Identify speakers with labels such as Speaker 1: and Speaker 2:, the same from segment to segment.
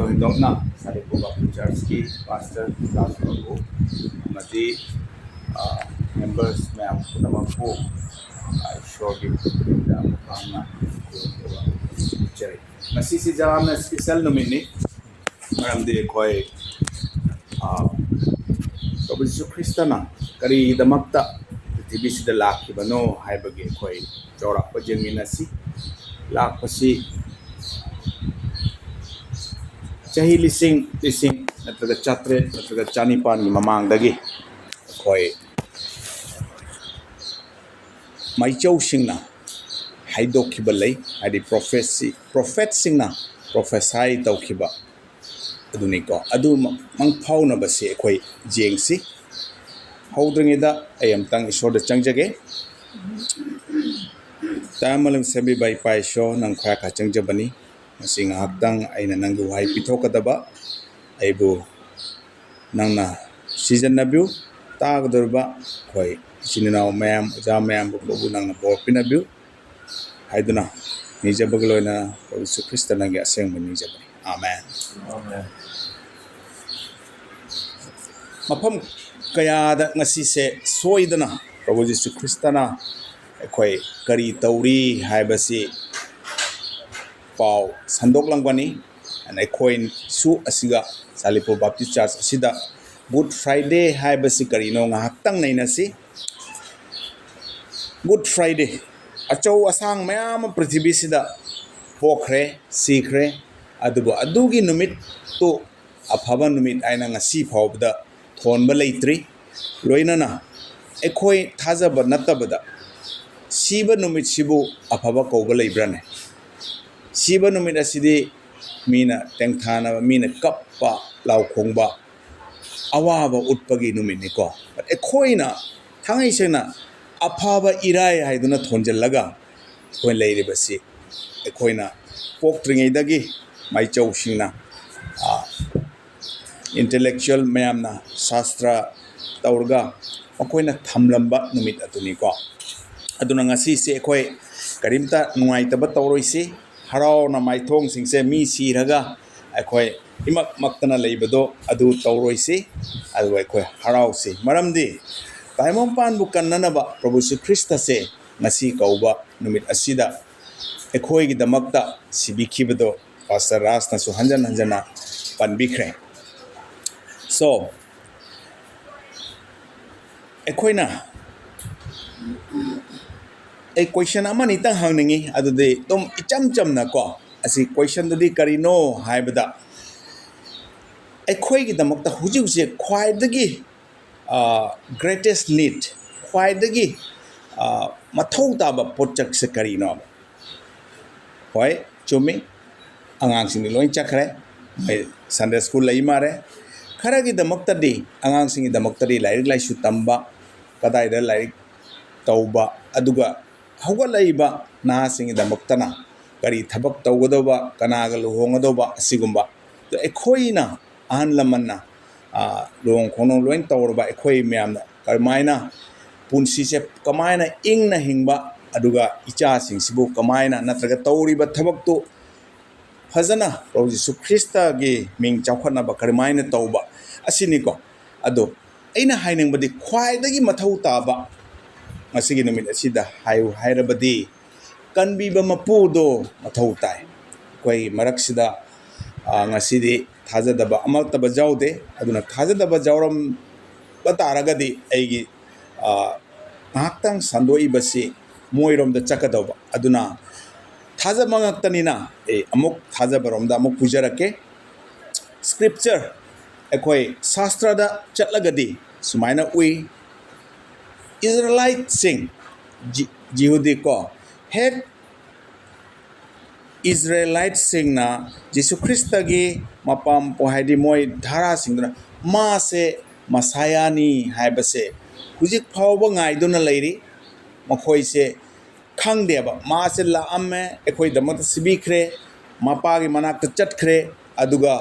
Speaker 1: Hindokna Salipuba Churchki Pastor Lasco Mati members Mam Kunamapu I showed him the Mukama Cherry. Masisi Jalam special nomini Madam de Koi Province Christana Kari the Makta the Tibis the Laki Bano Haibagi Koi Jora Pajaminasi Lakasi Chahi lising nataga chatre nataga chanipan ni mamang dagi koi maichau singna haidok kibalai adi prophet singna prophesy tau kiba aduni ko adu mang phau na base koi jengsi haudringi da ayam tang isor da changjage tamalang sabi bai pai show nang kha ka changjabani masing hakdang aina nang duhai pitokadaba aibu nangna season nabiu tagdurba koi sininaw mayam ja mayam bu nangna bor pinabiu haiduna nijabagloina Yesu Kristo nang aseng nijabani amen amen mapam kaya da ngasi se soidana Prabhu Yesu Kristo na koi kari tauri haibasi pau sandok langbani and I coin su asiga Salipo Baptist Church asida Good Friday hai basikari no ngahaktang na inasi Good Friday achaw asang mayam prithibhi sida pokre sikre adubo adugi numit to aphaba numit aina ngasi phawbda thonba leitri loinana ekhoi thajaba natabada siba numit sibu aphaba kawba leibrane Siba numit asidi mina tengthana mina kappa lau khongba awaba utpagi numit ni ko but ekhoina thangai sena aphaba irai haiduna thonjellaga koi leire basi ekhoina poktringai dagi mai chau singna intellectual mayamna shastra taurga akoina thamlamba numit atuni ko aduna ngasi se ekhoi karimta nungai taba tauroisi harau na maithong singse mi siraga akhoi imak maktana leibado adu tauroisi adu akhoi harau se maramdi taimom pan bu kannanaba Prabhu Yesu Krista se ngasi kauba numit asida akhoi gi damakta sibikibado Pastor Rasna su hanjana panbikre so ekhoina a question amani tang hangningi adu de tom icham na ko asi question dadi karino haibada ekhoi gi damakta hujik je khwai dagi greatest need khwai dagi mathau ta ba project se karino hoi chumi angang sing loin chakre mai Sunday school lai mare khara gi damakta di angang sing gi damakta di lai su tamba kadai da lai tauba aduga haugalaiba nahasing damuktana kari thabak tawgodoba kanaga luhongodoba sigumba to ekhoina ahan lamanna long khono loin tawrba ekhoi myamna karmaina punsi se kamaina ingna hingba aduga icha sing sibu kamaina natraga tawriba thabak to fazana Prabhu Yesu Krista ge ming chawkhana ba karmaina tawba asini ko ado aina hainingbadi khwaidagi mathau taba masigi numit asida hayu hairabadi kanbiba mapudo mathau tai koi maraksida ngasidi thajadaba amaltaba jawde aduna thajadaba jawram bataragadi aigi ngaktang sandoi basi moirom da chakadaba aduna thaja mangaktanina amuk thajabaromda amuk pujarake scripture ekoi shastra da chatlagadi sumaina ui Israelite sing Jihudi ko head Israelite sing na Jesu Krista gi mapam po haidi moi dhara sing na ma se masaya ni haibase hujik phawba ngai duna leiri makhoi se khangde ba ma se la amme ekhoi damat sibikre mapa gi manakta chatkhre aduga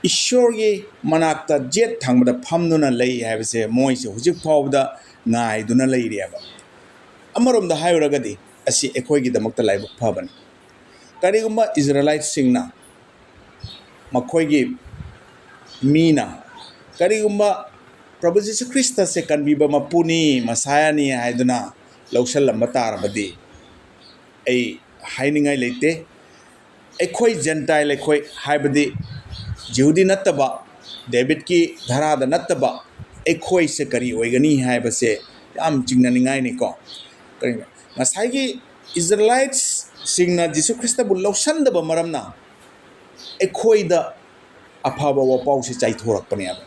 Speaker 1: ishor gi manakta jet thangda phamnuna lei haibase moi se hujik phawda ngai duna leiriaba amarom da hayragadi asi ekhoi gi damakta laibu phabani ꯀꯔꯤꯒꯨꯝꯕ ꯏꯖꯔꯦꯂꯥꯏꯠꯁꯤꯡꯅ ꯃꯈꯣꯏꯒꯤ ꯃꯤꯅ ꯀꯔꯤꯒꯨꯝꯕ ꯄ꯭ꯔꯚꯨ ꯖꯤꯁꯨ ꯈ꯭ꯔꯤꯁꯇꯁꯦ ꯀꯟꯕꯤꯕ ꯃꯄꯨꯅꯤ ꯃꯁꯥꯌꯥꯅꯤ ꯍꯥꯏꯗꯨꯅ ꯂꯧꯁꯜꯂꯝꯕ ꯇꯥꯔꯕꯗꯤ ꯑꯩ ꯍꯥꯏꯅꯤꯡꯉꯥꯏ ꯂꯩꯇꯦ ꯑꯩꯈꯣꯏ ꯖꯦꯟꯇꯥꯏꯜ ꯑꯩꯈꯣꯏ ꯍꯥꯏꯕꯗꯤ ꯖꯤꯍꯨꯗꯤ ꯅꯠꯇꯕ ꯗꯦꯕꯤꯠꯀꯤ ꯙꯔꯥꯗ ꯅꯠꯇꯕ ꯑꯩꯈꯣꯏꯁꯦ ꯀꯔꯤ ꯑꯣꯏꯒꯅꯤ ꯍꯥꯏꯕꯁꯦ ꯌꯥꯝ ꯆꯤꯡꯅꯅꯤꯡꯉꯥꯏꯅꯤꯀꯣ ꯀꯔꯤꯅꯣ ꯉꯁꯥꯏꯒꯤ ꯏꯖꯔꯦꯂꯥꯏꯠꯁꯤꯡꯅ ꯖꯤꯁꯨ ꯈ꯭ꯔꯤꯁꯇꯕꯨ ꯂꯧꯁꯟꯗꯕ ꯃꯔꯝꯅ ꯑꯩꯈꯣꯏꯗ ꯑꯐꯕ ꯋꯥꯄꯥꯎꯁꯦ ꯆꯥꯏꯊꯣꯔꯛꯄꯅꯦꯕ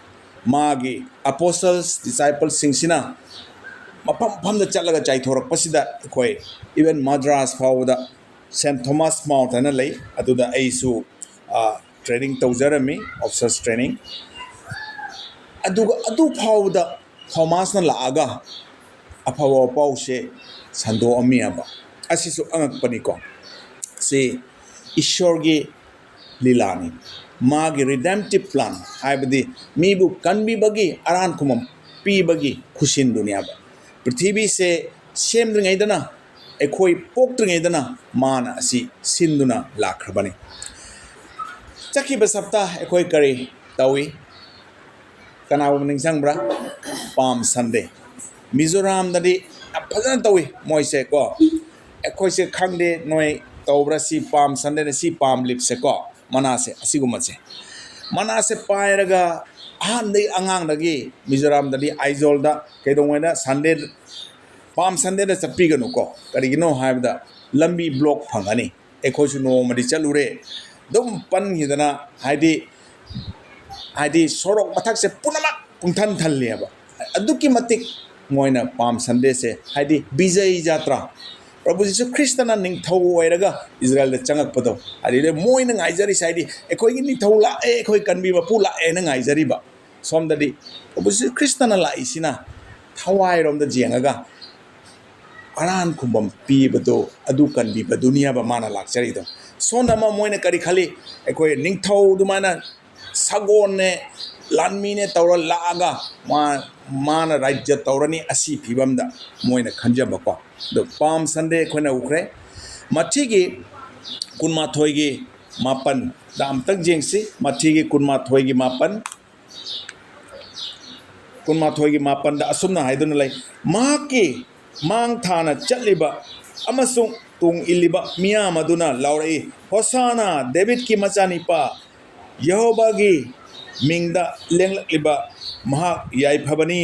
Speaker 1: ꯃꯥꯒꯤ ꯑꯄꯣꯁꯇꯜꯁ ꯗꯤꯁꯥꯏꯄꯜꯁꯤꯡꯁꯤꯅ ꯃꯐꯝ ꯃꯐꯝꯗ ꯆꯠꯂꯒ ꯆꯥꯏꯊꯣꯔꯛꯄꯁꯤꯗ ꯑꯩꯈꯣꯏ ꯏꯚꯟ ꯃദ്ꯔꯥꯁ ꯐꯥꯎꯕꯗ ꯁꯦꯟꯠ ꯊꯣꯃꯥꯁ ꯃꯥꯎꯟꯠ ꯍꯥꯏꯅ ꯂꯩ ꯑꯗꯨꯗ ꯑꯩꯁꯨ ꯇ꯭ꯔꯦꯅꯤꯡ ꯇꯧꯖꯔꯝꯃꯤ ꯑꯣꯐꯤꯁꯔꯁ ꯇ꯭ꯔꯦꯅꯤꯡ ꯑꯗꯨꯒ ꯑꯗꯨ ꯐꯥꯎꯕꯗ ꯊꯣꯃꯥꯁꯅ ꯂꯥꯛꯑꯒ ꯑꯐꯕ ꯋꯥꯄꯥꯎꯁꯦ ꯁꯟꯗꯣꯛꯑꯝꯃꯤꯑꯕ ꯑꯁꯤꯁꯨ ꯑꯉꯛꯄꯅꯤꯀꯣ ꯁꯤ ꯏꯁꯣꯔꯒꯤ ꯂꯤꯂꯥꯅꯤ ꯃꯥꯒꯤ ꯔꯤꯗꯦꯝꯞꯇꯤꯞ ꯄ꯭ꯂꯥꯟ ꯍꯥꯏꯕꯗꯤ ꯃꯤꯕꯨ ꯀꯟꯕꯤꯕꯒꯤ ꯑꯔꯥꯟ ꯈꯨꯃꯝ ꯄꯤꯕꯒꯤ ꯈꯨꯁꯤꯟꯗꯨꯅꯦꯕ ꯄ꯭ꯔꯤꯊꯤꯕꯤꯁꯦ ꯁꯦꯝꯗ꯭ꯔꯤꯉꯩꯗꯅ ꯑꯩꯈꯣꯏ ꯄꯣꯛꯇ꯭ꯔꯤꯉꯩꯗꯅ ꯃꯥꯅ ꯑꯁꯤ ꯁꯤꯟꯗꯨꯅ ꯂꯥꯛꯈ꯭ꯔꯕꯅꯤ ꯆꯠꯈꯤꯕ ꯁꯞꯇꯥ ꯑꯩꯈꯣꯏ ꯀꯔꯤ ꯇꯧꯏ ꯀꯅꯥꯒꯨꯝꯕ ꯅꯤꯡꯁꯤꯡꯕ꯭ꯔꯥ ꯄꯥꯝ ꯁꯟꯗꯦ ꯃꯤꯖꯣꯔꯥꯝꯗꯗꯤ ꯌꯥꯝ ꯐꯖꯅ ꯇꯧꯏ ꯃꯣꯏꯁꯦ ꯀꯣ ꯑꯩꯈꯣꯏꯁꯦ ꯈꯪꯗꯦ ꯅꯣꯏ ꯇꯧꯕ꯭ꯔꯥ ꯁꯤ ꯄꯥꯝ ꯁꯟꯗꯦꯗ ꯁꯤ ꯄꯥꯝ ꯂꯤꯞꯁꯦ ꯀꯣ ꯃꯅꯥꯁꯦ ꯑꯁꯤꯒꯨꯝꯕꯁꯦ ꯃꯅꯥꯁꯦ ꯄꯥꯏꯔꯒ ꯑꯍꯟꯗꯒꯤ ꯑꯉꯥꯡꯗꯒꯤ ꯃꯤꯖꯣꯔꯥꯝꯗꯗꯤ ꯑꯥꯏꯖꯣꯜꯗ ꯀꯩꯗꯧꯉꯩꯗ ꯁꯟꯗꯦ ꯄꯥꯝ ꯁꯟꯗꯦꯗ ꯆꯠꯄꯤꯒꯅꯨꯀꯣ ꯀꯔꯤꯒꯤꯅꯣ ꯍꯥꯏꯕꯗ ꯂꯝꯕꯤ ꯕ꯭ꯂꯣꯛ ꯐꯪꯒꯅꯤ ꯑꯩꯈꯣꯏꯁꯨ ꯅꯣꯡꯃꯗꯤ ꯆꯠꯂꯨꯔꯦ ꯑꯗꯨꯝ ꯄꯟꯈꯤꯗꯅ ꯍꯥꯏꯗꯤ ꯁꯣꯔꯣꯛ ꯃꯊꯛꯁꯦ ꯄꯨꯝꯅꯃꯛ ꯄꯨꯡꯊꯟ ꯊꯜꯂꯦꯕ ꯑꯗꯨꯛꯀꯤ ꯃꯇꯤꯛ ꯃꯣꯏꯅ ꯄꯥꯝ ꯁꯟꯗꯦꯁꯦ ꯍꯥꯏꯗꯤ ꯕꯤꯖꯩ ꯖꯥꯇ꯭ꯔꯥ ꯄ꯭ꯔꯚꯨ ꯖꯤꯁꯨ ꯈ꯭ꯔꯤꯁꯇꯅ ꯅꯤꯡꯊꯧ ꯑꯣꯏꯔꯒ ꯏꯖꯔꯦꯜꯗ ꯆꯪꯉꯛꯄꯗꯣ ꯑꯗꯨꯗ ꯃꯣꯏꯅ ꯉꯥꯏꯖꯔꯤꯁꯦ ꯍꯥꯏꯗꯤ ꯑꯩꯈꯣꯏꯒꯤ ꯅꯤꯡꯊꯧ ꯂꯥꯛꯑꯦ ꯑꯩꯈꯣꯏ ꯀꯟꯕꯤ ꯃꯄꯨ ꯂꯥꯛꯑꯦꯅ ꯉꯥꯏꯖꯔꯤꯕ ꯁꯣꯝꯗꯗꯤ ꯄ꯭ꯔꯚꯨ ꯖꯤꯁꯨ ꯈ꯭ꯔꯤꯁꯇꯅ ꯂꯥꯛꯏꯁꯤꯅ ꯊꯋꯥꯏꯔꯣꯝꯗ ꯌꯦꯡꯉꯒ ꯑꯔꯥꯟ ꯈꯨꯝꯕꯝ ꯄꯤꯕꯗꯣ ꯑꯗꯨ ꯀꯟꯕꯤꯕꯗꯨꯅꯤꯌꯥꯕ ꯃꯥꯅ ꯂꯥꯛꯆꯔꯤꯗꯣ ꯁꯣꯝꯗ ꯑꯃ ꯃꯣꯏꯅ ꯀꯔꯤ ꯈꯜꯂꯤ ꯑꯩꯈꯣꯏ ꯅꯤꯡꯊꯧ ꯑꯗꯨꯃꯥꯏꯅ ꯁꯒꯣꯜꯅꯦ ꯂꯥꯟꯃꯤꯅꯦ ꯇꯧꯔ ꯂꯥꯛꯑꯒ ꯃꯥꯅ ꯔꯥꯖ꯭ꯌ ꯇꯧꯔꯅꯤ ꯑꯁꯤ ꯐꯤꯕꯝꯗ ꯃꯣꯏꯅ ꯈꯟꯖꯕꯀꯣ ꯑꯗꯣ ꯄꯥꯝ ꯁꯟꯗꯦ ꯑꯩꯈꯣꯏꯅ ꯎꯈ꯭ꯔꯦ ꯃꯊꯤꯒꯤ 12:9ꯗ ꯑꯝꯇꯪ ꯌꯦꯡꯁꯤ ꯃꯊꯤꯒꯤ 12:9ꯗ ꯑꯁꯨꯝꯅ ꯍꯥꯏꯗꯨꯅ ꯂꯩ ꯃꯍꯥꯛꯀꯤ ꯃꯥꯡ ꯊꯥꯅ ꯆꯠꯂꯤꯕ ꯑꯃꯁꯨꯡ ꯇꯨꯡ ꯏꯜꯂꯤꯕ ꯃꯤꯌꯥꯝ ꯑꯗꯨꯅ ꯂꯥꯎꯔꯛꯏ ꯍꯣꯁꯥꯅꯥ ꯗꯦꯕꯤꯠꯀꯤ ꯃꯆꯥꯅꯤꯄꯥ ꯌꯦꯍꯣꯚꯥꯒꯤ ꯃꯤꯡꯗ ꯂꯦꯡꯂꯛꯂꯤꯕ ꯃꯍꯥꯛ ꯌꯥꯏꯐꯕꯅꯤ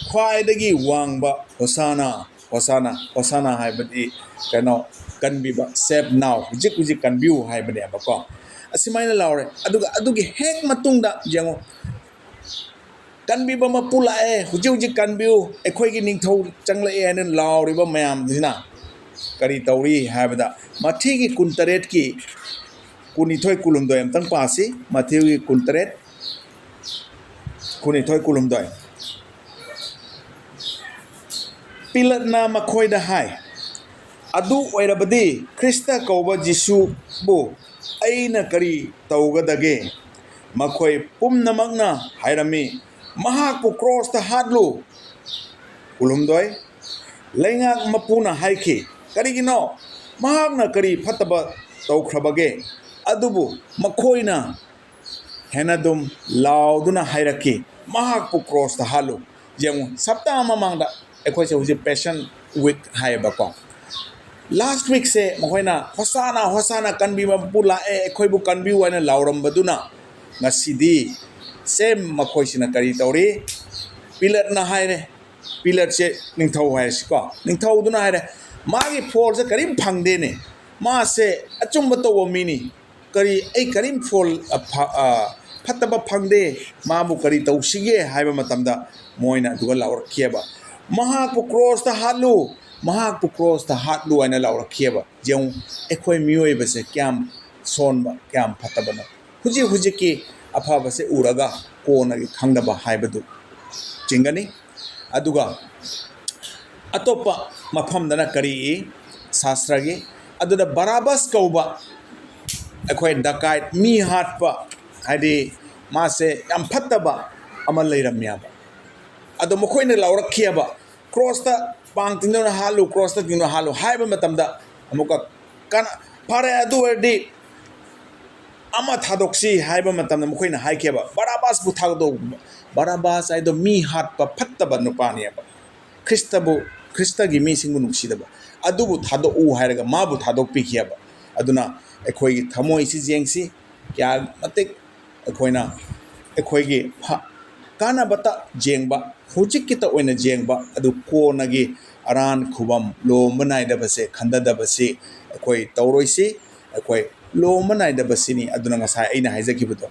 Speaker 1: ꯈ꯭ꯋꯥꯏꯗꯒꯤ ꯋꯥꯡꯕ ꯍꯣꯁꯥꯅꯥ ꯍꯣꯁꯥꯅꯥ ꯍꯣꯁꯥꯅꯥ ꯍꯥꯏꯕꯗꯤ ꯀꯩꯅꯣ ꯀꯟꯕꯤꯕ ꯁꯦꯞ ꯅꯥꯎ ꯍꯧꯖꯤꯛ ꯍꯧꯖꯤꯛ ꯀꯟꯕꯤꯌꯨ ꯍꯥꯏꯕꯅꯦꯕꯀꯣ ꯑꯁꯨꯃꯥꯏꯅ ꯂꯥꯎꯔꯦ ꯑꯗꯨꯒ ꯑꯗꯨꯒꯤ ꯍꯦꯛ ꯃꯇꯨꯡꯗ ꯌꯦꯡꯉꯣ ꯀꯟꯕꯤꯕ ꯃꯄꯨ ꯂꯥꯛꯑꯦ ꯍꯧꯖꯤꯛ ꯍꯧꯖꯤꯛ ꯀꯟꯕꯤꯌꯨ ꯑꯩꯈꯣꯏꯒꯤ ꯅꯤꯡꯊꯧ ꯆꯪꯂꯛꯑꯦ ꯍꯥꯏꯅ ꯂꯥꯎꯔꯤꯕ ꯃꯌꯥꯝꯁꯤꯅ ꯀꯔꯤ ꯇꯧꯔꯤ ꯍꯥꯏꯕꯗ ꯃꯊꯤꯒꯤ 18ꯒꯤ 12-19 ꯑꯝꯇꯪ ꯄꯥꯁꯤ ꯃꯊꯤꯒꯤ 18-19 ꯄꯤꯂꯠꯅ ꯃꯈꯣꯏꯗ ꯍꯥꯏ ꯑꯗꯨ ꯑꯣꯏꯔꯕꯗꯤ ꯈ꯭ꯔꯤꯁꯇ ꯀꯧꯕ ꯖꯤꯁꯨꯕꯨ ꯑꯩꯅ ꯀꯔꯤ ꯇꯧꯒꯗꯒꯦ ꯃꯈꯣꯏ ꯄꯨꯝꯅꯃꯛꯅ ꯍꯥꯏꯔꯝꯃꯤ ꯃꯍꯥꯛꯄꯨ ꯀ꯭ꯔꯣꯁꯇ ꯍꯥꯠꯂꯨ 19 ꯂꯩꯉꯥꯛ ꯃꯄꯨꯅ ꯍꯥꯏꯈꯤ ꯀꯔꯤꯒꯤꯅꯣ ꯃꯍꯥꯛꯅ ꯀꯔꯤ ꯐꯠꯇꯕ ꯇꯧꯈ꯭ꯔꯕꯒꯦ ꯑꯗꯨꯕꯨ ꯃꯈꯣꯏꯅ ꯍꯦꯟꯅ ꯑꯗꯨꯝ ꯂꯥꯎꯗꯨꯅ ꯍꯥꯏꯔꯛꯈꯤ ꯃꯍꯥꯛꯄꯨ ꯀ꯭ꯔꯣꯁꯇ ꯍꯥꯠꯂꯨ ꯌꯦꯡꯉꯨ ꯁꯞꯇꯥ ꯃꯃꯥꯡꯗ ꯑꯩꯈꯣꯏꯁꯦ ꯍꯧꯖꯤꯛ ꯄꯦꯁꯟ ꯋꯤꯛ ꯍꯥꯏꯌꯦꯕꯀꯣ ꯂꯥꯁ ꯋꯤꯛꯁꯦ ꯃꯈꯣꯏꯅ ꯍꯣꯁꯥꯅꯥ ꯍꯣꯁꯥꯅꯥ ꯀꯟꯕꯤꯕ ꯃꯄꯨ ꯂꯥꯛꯑꯦ ꯑꯩꯈꯣꯏꯕꯨ ꯀꯟꯕꯤꯌꯨ ꯍꯥꯏꯅ ꯂꯥꯎꯔꯝꯕꯗꯨꯅ ꯉꯁꯤꯗꯤ ꯁꯦꯝ ꯃꯈꯣꯏꯁꯤꯅ ꯀꯔꯤ ꯇꯧꯔꯤ ꯄꯤꯂꯠꯅ ꯍꯥꯏꯔꯦ ꯄꯤꯂꯠꯁꯦ ꯅꯤꯡꯊꯧ ꯍꯥꯏꯔꯁꯤꯀꯣ ꯅꯤꯡꯊꯧꯗꯨꯅ ꯍꯥꯏꯔꯦ ꯃꯥꯒꯤ ꯐꯣꯜꯁꯦ ꯀꯔꯤꯝ ꯐꯪꯗꯦꯅꯦ ꯃꯥꯁꯦ ꯑꯆꯨꯝꯕ ꯇꯧꯕ ꯃꯤꯅꯤ ꯑꯩ ꯀꯔꯤꯝ ꯐꯣꯜ ꯐꯠꯇꯕ ꯐꯪꯗꯦ ꯃꯥꯕꯨ ꯀꯔꯤ ꯇꯧꯁꯤꯒꯦ ꯍꯥꯏꯕ ꯃꯇꯝꯗ ꯃꯣꯏꯅ ꯑꯗꯨꯒ ꯂꯥꯎꯔꯛꯈꯤꯑꯕ ꯃꯍꯥꯛꯄꯨ ꯀ꯭ꯔꯣꯁꯇ ꯍꯥꯠꯂꯨ ꯃꯍꯥꯛꯄꯨ ꯀ꯭ꯔꯣꯁꯇ ꯍꯥꯠꯂꯨ ꯍꯥꯏꯅ ꯂꯥꯎꯔꯛꯈꯤꯑꯕ ꯌꯦꯡꯉꯨ ꯑꯩꯈꯣꯏ ꯃꯤꯑꯣꯏꯕꯁꯦ ꯀꯌꯥꯝ ꯁꯣꯟꯕ ꯀꯌꯥꯝ ꯐꯠꯇꯕꯅꯣ ꯍꯧꯖꯤꯛ ꯍꯧꯖꯤꯛꯀꯤ ꯑꯐꯕꯁꯦ ꯎꯔꯒ ꯀꯣꯟꯅꯒꯤ ꯈꯪꯗꯕ ꯍꯥꯏꯕꯗꯨ ꯆꯤꯡꯒꯅꯤ ꯑꯗꯨꯒ ꯑꯇꯣꯞꯄ ꯃꯐꯝꯗꯅ ꯀꯔꯤ ꯁꯥꯁꯇ꯭ꯔꯒꯤ ꯑꯗꯨꯗ ꯕꯔꯥꯕꯁ ꯀꯧꯕ ꯑꯩꯈꯣꯏ ꯗꯀꯥꯏꯠ ꯃꯤ ꯍꯥꯠꯄ ꯍꯥꯏꯗꯤ ꯃꯥꯁꯦ ꯌꯥꯝ ꯐꯠꯇꯕ ꯑꯃ ꯂꯩꯔꯝꯃꯦꯕ ꯑꯗꯣ ꯃꯈꯣꯏꯅ ꯂꯥꯎꯔꯛꯈꯤꯑꯕ ꯀ꯭ꯔꯣꯁꯇ ꯄꯥꯡ ꯇꯤꯡꯗꯨꯅ ꯍꯥꯠꯂꯨ ꯀ꯭ꯔꯣꯁꯇ ꯇꯤꯡꯗꯨꯅ ꯍꯥꯠꯂꯨ ꯍꯥꯏꯕ ꯃꯇꯝꯗ ꯑꯃꯨꯛꯀ ꯐꯔꯦ ꯑꯗꯨ ꯑꯣꯏꯔꯗꯤ ꯑꯃ ꯊꯥꯗꯣꯛꯁꯤ ꯍꯥꯏꯕ ꯃꯇꯝꯗ ꯃꯈꯣꯏꯅ ꯍꯥꯏꯈꯤꯕ ꯕꯔꯥꯕꯥꯁꯄꯨ ꯊꯥꯗꯣꯛ ꯕꯔꯥꯕꯥꯁ ꯍꯥꯏꯗꯣ ꯃꯤ ꯍꯥꯠꯄ ꯐꯠꯇꯕ ꯅꯨꯄꯥꯅꯦꯕ ꯈ꯭ꯔꯤꯁꯇꯒꯤ ꯃꯤꯁꯤꯡꯕꯨ ꯅꯨꯡꯁꯤꯗꯕ ꯑꯗꯨꯕꯨ ꯊꯥꯗꯣꯛꯎ ꯍꯥꯏꯔꯒ ꯃꯥꯕꯨ ꯊꯥꯗꯣꯛꯄꯤꯈꯤꯕ ꯑꯗꯨꯅ ꯑꯩꯈꯣꯏꯒꯤ ꯊꯃꯣꯏꯁꯤ ꯌꯦꯡꯁꯤ ꯀꯌꯥ ꯃꯇꯤꯛ ꯑꯩꯈꯣꯏꯅ ꯑꯩꯈꯣꯏꯒꯤ ꯀꯥꯟꯅꯕꯇ ꯌꯦꯡꯕ ꯍꯧꯖꯤꯛꯀꯤꯇ ꯑꯣꯏꯅ ꯌꯦꯡꯕ ꯑꯗꯨ ꯀꯣꯟꯅꯒꯤ ꯑꯔꯥꯟ ꯈꯨꯕꯝ ꯂꯣꯝꯕ ꯅꯥꯏꯗꯕꯁꯦ ꯈꯟꯊꯗꯕꯁꯤ ꯑꯩꯈꯣꯏ ꯇꯧꯔꯣꯏꯁꯤ ꯑꯩꯈꯣꯏ ꯂꯣꯝꯕ ꯅꯥꯏꯗꯕꯁꯤꯅꯤ ꯑꯗꯨꯅ ꯉꯁꯥꯏ ꯑꯩꯅ ꯍꯥꯏꯖꯈꯤꯕꯗꯣ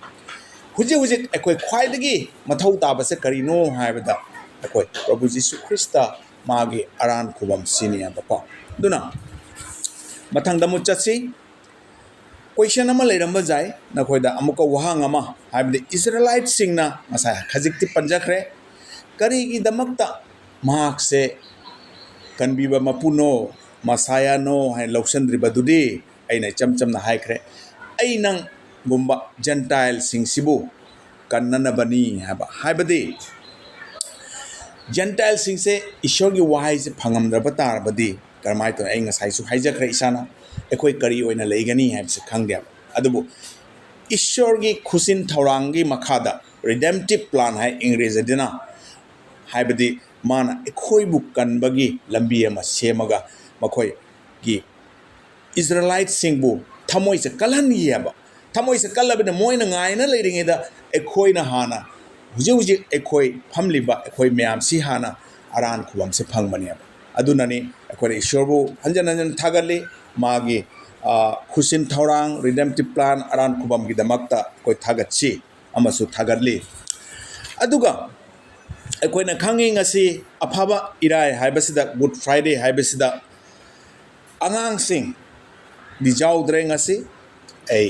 Speaker 1: ꯍꯧꯖꯤꯛ ꯑꯩꯈꯣꯏ ꯈ꯭ꯋꯥꯏꯗꯒꯤ ꯃꯊꯧ ꯇꯥꯕꯁꯦ ꯀꯔꯤꯅꯣ ꯍꯥꯏꯕꯗ ꯑꯩꯈꯣꯏ ꯄ꯭ꯔꯚꯨ ꯖꯤꯁꯨ ꯈ꯭ꯔꯤꯁꯇ ꯃꯥꯒꯤ ꯑꯔꯥꯟ ꯈꯨꯕꯝ ꯁꯤꯅꯤꯕꯀꯣ ꯑꯗꯨꯅ ꯃꯊꯪꯗ ꯑꯃꯨꯛ ꯆꯠꯁꯤ ꯀꯣꯏꯁꯟ ꯑꯃ ꯂꯩꯔꯝꯕ ꯌꯥꯏ ꯅꯈꯣꯏꯗ ꯑꯃꯨꯛꯀ ꯋꯥꯍꯪ ꯑꯃ ꯍꯥꯏꯕꯗꯤ ꯏꯁꯔꯥꯏꯂꯥꯏꯠꯁꯤꯡꯅ ꯉꯁꯥꯏ ꯈꯖꯤꯛꯇꯤ ꯄꯟꯖꯈ꯭ꯔꯦ ꯀꯔꯤꯒꯤꯗꯃꯛꯇ ꯃꯍꯥꯛꯁꯦ ꯀꯟꯕꯤꯕ ꯃꯄꯨꯅꯣ ꯃꯁꯥꯌꯥꯅꯣ ꯍꯥꯏꯅ ꯂꯧꯁꯤꯟꯗ꯭ꯔꯤꯕꯗꯨꯗꯤ ꯑꯩꯅ ꯏꯆꯝ ꯆꯝꯅ ꯍꯥꯏꯈ꯭ꯔꯦ ꯑꯩ ꯅꯪꯒꯨꯝꯕ ꯖꯦꯟꯇꯥꯏꯜꯁꯤꯡꯁꯤꯕꯨ ꯀꯟꯅꯅꯕꯅꯤ ꯍꯥꯏꯕꯗꯤ ꯖꯦꯟꯇꯥꯏꯜꯁꯤꯡꯁꯦ ꯏꯁꯣꯔꯒꯤ ꯋꯥꯍꯩꯁꯦ ꯐꯪꯉꯝꯗ꯭ꯔꯕ ꯇꯥꯔꯕꯗꯤ ꯀꯔꯝꯍꯥꯏꯅ ꯇꯧꯅꯤ ꯑꯩ ꯉꯁꯥꯏꯁꯨ ꯍꯥꯏꯖꯈ꯭ꯔꯦ ꯏꯁꯥꯅ ꯑꯩꯈꯣꯏ ꯀꯔꯤ ꯑꯣꯏꯅ ꯂꯩꯒꯅꯤ ꯍꯥꯏꯕꯁꯦ ꯈꯪꯗꯦꯕ ꯑꯗꯨꯕꯨ ꯏꯁꯣꯔꯒꯤ ꯈꯨꯁꯤꯟ ꯊꯧꯔꯥꯡꯒꯤ ꯃꯈꯥꯗ ꯔꯤꯗꯦꯝꯇꯤꯞ ꯄ꯭ꯂꯥꯟ ꯍꯥꯏ ꯏꯪꯒ꯭ꯔꯦꯖꯤꯗꯅ ꯍꯥꯏꯕꯗꯤ ꯃꯥꯅ ꯑꯩꯈꯣꯏꯕꯨ ꯀꯟꯕꯒꯤ ꯂꯝꯕꯤ ꯑꯃ ꯁꯦꯝꯃꯒ ꯃꯈꯣꯏꯒꯤ ꯏꯁꯔꯥꯏꯂꯥꯏꯠꯁꯤꯡꯕꯨ ꯊꯃꯣꯏꯁꯦ ꯀꯜꯍꯟꯈꯤꯑꯕ ꯊꯃꯣꯏꯁꯦ ꯀꯜꯂꯕꯅ ꯃꯣꯏꯅ ꯉꯥꯏꯅ ꯂꯩꯔꯤꯉꯩꯗ ꯑꯩꯈꯣꯏꯅ ꯍꯥꯟꯅ ꯍꯧꯖꯤꯛ ꯑꯩꯈꯣꯏ ꯐꯝꯂꯤꯕ ꯑꯩꯈꯣꯏ ꯃꯌꯥꯝꯁꯤ ꯍꯥꯟꯅ ꯑꯔꯥꯟ ꯈꯨꯕꯝꯁꯦ ꯐꯪꯕꯅꯦꯕ ꯑꯗꯨꯅꯅꯤ ꯑꯩꯈꯣꯏꯅ ꯏꯁꯣꯔꯕꯨ ꯍꯟꯖꯤꯟ ꯍꯟꯖꯤꯟ ꯊꯥꯒꯠꯂꯤ ꯃꯥꯒꯤ ꯈꯨꯁꯤꯟ ꯊꯧꯔꯥꯡ ꯔꯤꯗꯦꯝꯇꯤꯞ ꯄ꯭ꯂꯥꯟ ꯑꯔꯥꯟ ꯈꯨꯕꯝꯒꯤꯗꯃꯛꯇ ꯑꯩꯈꯣꯏ ꯊꯥꯒꯠꯁꯤ ꯑꯃꯁꯨ ꯊꯥꯒꯠꯂꯤ ꯑꯗꯨꯒ ꯑꯩꯈꯣꯏꯅ ꯈꯪꯉꯤ ꯉꯁꯤ ꯑꯐꯕ ꯏꯔꯥꯏ ꯍꯥꯏꯕꯁꯤꯗ ꯒꯨꯗ ꯐ꯭ꯔꯥꯏꯗꯦ ꯍꯥꯏꯕꯁꯤꯗ ꯑꯉꯥꯡꯁꯤꯡ ꯌꯥꯎꯗ꯭ꯔꯦ ꯉꯁꯤ ꯑꯩ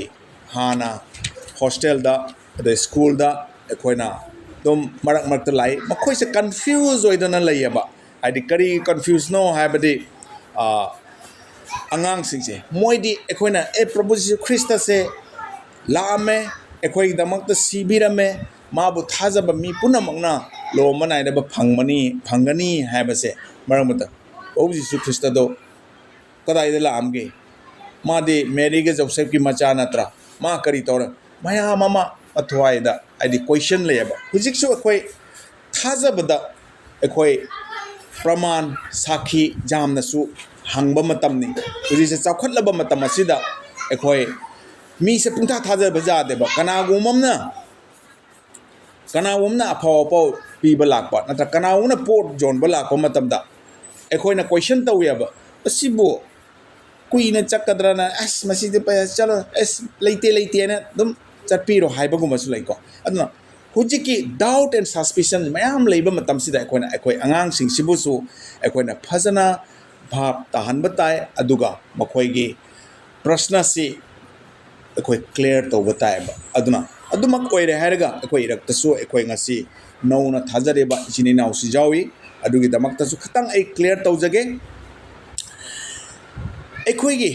Speaker 1: ꯍꯥꯟꯅ ꯍꯣꯁꯇꯦꯜꯗ ꯑꯗꯩ ꯁ꯭ꯀꯨꯜꯗ ꯑꯩꯈꯣꯏꯅ ꯑꯗꯨꯝ ꯃꯔꯛꯇ ꯂꯥꯛꯏ ꯃꯈꯣꯏꯁꯦ ꯀꯟꯐ꯭ꯌꯨꯖ ꯑꯣꯏꯗꯅ ꯂꯩꯌꯦꯕ ꯍꯥꯏꯗꯤ ꯀꯔꯤ ꯀꯟꯐ꯭ꯌꯨꯁꯅꯣ ꯍꯥꯏꯕꯗꯤ ꯑꯉꯥꯡꯁꯤꯡꯁꯦ ꯃꯣꯏꯗꯤ ꯑꯩꯈꯣꯏꯅ ꯄ꯭ꯔꯚꯨ ꯖꯤꯁꯨ ꯈ꯭ꯔꯤꯁꯇꯁꯦ ꯂꯥꯛꯑꯝꯃꯦ ꯑꯩꯈꯣꯏꯒꯤꯗꯃꯛꯇ ꯁꯤꯕꯤꯔꯝꯃꯦ ꯃꯥꯕꯨ ꯊꯥꯖꯕ ꯃꯤ ꯄꯨꯝꯅꯃꯛꯅ ꯂꯣꯝꯕ ꯅꯥꯏꯗꯕ ꯐꯪꯒꯅꯤ ꯍꯥꯏꯕꯁꯦ ꯃꯔꯛ ꯃꯔꯛꯇ ꯄ꯭ꯔꯚꯨ ꯖꯤꯁꯨ ꯈ꯭ꯔꯤꯁꯇꯗꯣ ꯀꯗꯥꯏꯗ ꯂꯥꯛꯑꯝꯒꯦ ꯃꯥꯗꯤ ꯃꯦꯔꯤꯒ ꯖꯣꯁꯦꯐꯀꯤ ꯃꯆꯥ ꯅꯠꯇ꯭ꯔꯥ ꯃꯥ ꯀꯔꯤ ꯇꯧꯔꯦ ꯃꯌꯥꯝ ꯑꯃ ꯑꯊ꯭ꯋꯥꯏꯗ ꯍꯥꯏꯗꯤ ꯀꯣꯏꯁꯟ ꯂꯩꯌꯦꯕ ꯍꯧꯖꯤꯛꯁꯨ ꯑꯩꯈꯣꯏ ꯊꯥꯖꯕꯗ ꯑꯩꯈꯣꯏ ꯄ꯭ꯔꯃꯥꯟ ꯁꯥꯈꯤ ꯌꯥꯝꯅꯁꯨ ꯍꯪꯕ ꯃꯇꯝꯅꯤ ꯍꯧꯖꯤꯛꯁꯦ ꯆꯥꯎꯈꯠꯂꯕ ꯃꯇꯝ ꯑꯁꯤꯗ ꯑꯩꯈꯣꯏ ꯃꯤꯁꯦ ꯄꯨꯡꯊꯥ ꯊꯥꯖꯕ ꯌꯥꯗꯦꯕ ꯀꯅꯥꯒꯨꯝꯕ ꯑꯐꯥꯎ ꯄꯤꯕ ꯂꯥꯛꯄ ꯅꯠꯇ꯭ꯔꯒ ꯀꯅꯥꯒꯨꯝꯕꯅ ꯄꯣꯠ ꯌꯣꯟꯕ ꯂꯥꯛꯄ ꯃꯇꯝꯗ ꯑꯩꯈꯣꯏꯅ ꯀꯣꯏꯁꯟ ꯇꯧꯋꯦꯕ ꯑꯁꯤꯕꯨ ꯀꯨꯏꯅ ꯆꯠꯀꯗ꯭ꯔꯅ ꯑꯁ ꯃꯁꯤꯗꯤ ꯆꯠꯂꯣ ꯑꯁ ꯂꯩꯇꯦꯅ ꯑꯗꯨꯝ ꯆꯠꯄꯤꯔꯣ ꯍꯥꯏꯕꯒꯨꯝꯕꯁꯨ ꯂꯩꯀꯣ ꯑꯗꯨꯅ ꯍꯧꯖꯤꯛꯀꯤ ꯗꯥꯎꯠ ꯑꯦꯟ ꯁꯁꯄꯤꯁꯟ ꯃꯌꯥꯝ ꯂꯩꯕ ꯃꯇꯝꯁꯤꯗ ꯑꯩꯈꯣꯏ ꯑꯉꯥꯡꯁꯤꯡꯁꯤꯕꯨꯁꯨ ꯑꯩꯈꯣꯏꯅ ꯐꯖꯅ ꯚꯥꯞ ꯇꯥꯍꯟꯕ ꯇꯥꯏ ꯑꯗꯨꯒ ꯃꯈꯣꯏꯒꯤ ꯄ꯭ꯔශ්ꯅꯁꯤ ꯑꯩꯈꯣꯏ ꯀ꯭ꯂꯤꯌꯥꯔ ꯇꯧꯕ ꯇꯥꯏꯌꯦꯕ ꯑꯗꯨꯅ ꯑꯗꯨꯃꯛ ꯑꯣꯏꯔꯦ ꯍꯥꯏꯔꯒ ꯑꯩꯈꯣꯏ ꯏꯔꯛꯇꯁꯨ ꯑꯩꯈꯣꯏ ꯉꯁꯤ ꯅꯧꯅ ꯊꯥꯖꯔꯤꯕ ꯏꯆꯤꯟ ꯏꯅꯥꯎꯁꯤ ꯌꯥꯎꯏ ꯑꯗꯨꯒꯤꯗꯃꯛꯇꯁꯨ ꯈꯤꯇꯪ ꯑꯩ ꯀ꯭ꯂꯤꯌꯥꯔ ꯇꯧꯖꯒꯦ ꯑꯩꯈꯣꯏꯒꯤ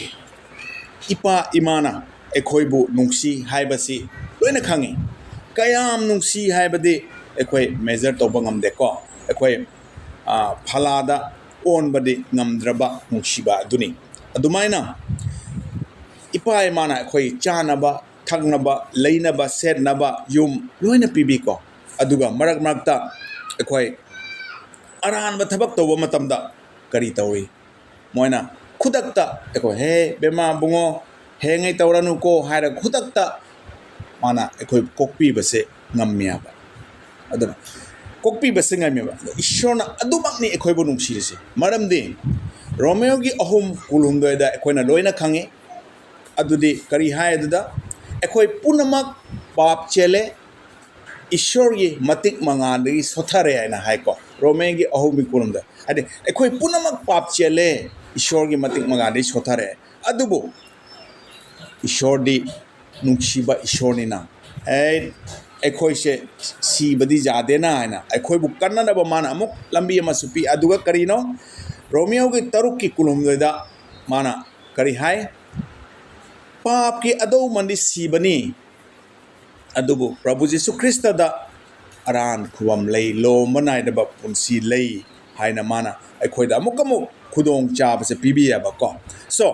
Speaker 1: ꯏꯄꯥ ꯏꯃꯥꯅ ꯑꯩꯈꯣꯏꯕꯨ ꯅꯨꯡꯁꯤ ꯍꯥꯏꯕꯁꯤ ꯂꯣꯏꯅ ꯈꯪꯉꯤ ꯀꯌꯥꯝ ꯅꯨꯡꯁꯤ ꯍꯥꯏꯕꯗꯤ ꯑꯩꯈꯣꯏ ꯃꯦꯖꯔ ꯇꯧꯕ ꯉꯝꯗꯦꯀꯣ ꯑꯩꯈꯣꯏ ꯐꯂꯥꯗ ꯑꯣꯟꯕꯗꯤ ꯉꯝꯗ꯭ꯔꯕ ꯅꯨꯡꯁꯤꯕ ꯑꯗꯨꯅꯤ ꯑꯗꯨꯃꯥꯏꯅ ꯏꯄꯥ ꯏꯃꯥꯅ ꯑꯩꯈꯣই ꯆꯥꯅꯕ ꯊꯛꯅꯕ ꯂꯩꯅꯕ ꯁꯦꯠꯅꯕ ꯌꯨꯝ ꯂꯣꯏꯅ ꯄꯤꯕꯤꯀꯣ ꯑꯗꯨꯒ ꯃꯔꯛꯇ ꯑꯩꯈꯣꯏ ꯑꯔꯥꯟꯕ ꯊꯕꯛ ꯇꯧꯕ ꯃꯇꯝꯗ ꯀꯔꯤ ꯇꯧꯏ ꯃꯣꯏꯅ ꯈꯨꯗꯛꯇ ꯑꯩꯈꯣꯏ ꯍꯦ ꯕꯦꯃꯥ ꯕꯨꯡꯉꯣ ꯍꯌꯦꯡꯉꯩ ꯇꯧꯔꯅꯨꯀꯣ ꯍꯥꯏꯔꯒ ꯈꯨꯗꯛꯇ ꯃꯥꯅ ꯑꯩꯈꯣꯏ ꯀꯣꯛꯄꯤꯕꯁꯦ ꯉꯝꯃꯦꯕ ꯑꯗꯨꯅ ꯀꯣꯛꯄꯤꯕꯁꯦ ꯉꯝꯃꯦꯕ ꯏꯁꯣꯔꯅ ꯑꯗꯨꯃꯛꯅꯤ ꯑꯩꯈꯣꯏꯕꯨ ꯅꯨꯡꯁꯤꯔꯤꯁꯦ ꯃꯔꯝꯗꯤ ꯔꯣꯃꯤꯌꯣꯒꯤ 3:12ꯗ ꯑꯩꯈꯣꯏꯅ ꯂꯣꯏꯅ ꯈꯪꯉꯤ ꯑꯗꯨꯗꯤ ꯀꯔꯤ ꯍꯥꯏ ꯑꯗꯨꯗ ꯑꯩꯈꯣꯏ ꯄꯨꯝꯅꯃꯛ ꯄꯥꯞ ꯆꯦꯜꯂꯦ ꯏꯁꯣꯔꯒꯤ ꯃꯇꯤꯛ ꯃꯉꯥꯜꯗꯒꯤ ꯁꯣꯊꯔꯦ ꯍꯥꯏꯅ ꯍꯥꯏꯀꯣ ꯔꯣꯃꯤꯌꯣꯒꯤ 3:12 ꯍꯥꯏꯗꯤ ꯑꯩꯈꯣꯏ ꯄꯨꯝꯅꯃꯛ ꯄꯥꯞ ꯆꯦꯜꯂꯦ ꯏꯁꯣꯔꯒꯤ ꯃꯇꯤꯛ ꯃꯉꯥꯜꯗꯒꯤ ꯁꯣꯊꯔꯦ ꯑꯗꯨꯕꯨ ꯏꯁꯣꯔꯗꯤ ꯅꯨꯡꯁꯤꯕ ꯏꯁꯣꯔꯅꯤꯅ ꯑꯩꯈꯣꯏꯁꯦ ꯁꯤꯕꯗꯤ ꯌꯥꯗꯦꯅ ꯍꯥꯏꯅ ꯑꯩꯈꯣꯏꯕꯨ ꯀꯟꯅꯅꯕ ꯃꯥꯅ ꯑꯃꯨꯛ ꯂꯝꯕꯤ ꯑꯃꯁꯨ ꯄꯤ ꯑꯗꯨꯒ ꯀꯔꯤꯅꯣ ꯔꯣꯃꯤꯌꯣꯒꯤ 3:12ꯗ ꯃꯥꯅ ꯀꯔꯤ ꯍꯥꯏ ꯄꯥꯞꯀꯤ ꯑꯗꯧꯃꯟꯗꯤ ꯁꯤꯕꯅꯤ ꯑꯗꯨꯕꯨ ꯄ꯭ꯔꯚꯨ ꯖꯤꯁꯨ ꯈ꯭ꯔꯤꯁꯇꯗ ꯑꯔꯥꯟ ꯈꯨꯕꯝ ꯂꯩ ꯂꯣꯝꯕ ꯅꯥꯏꯗꯕ ꯄꯨꯟꯁꯤ ꯂꯩ ꯍꯥꯏꯅ ꯃꯥꯅ ꯑꯩꯈꯣꯏꯗ ꯑꯃꯨꯛ ꯈꯨꯗꯣꯡ ꯆꯥꯕꯁꯦ ꯄꯤꯕꯤꯌꯦꯕꯀꯣ ꯁꯣ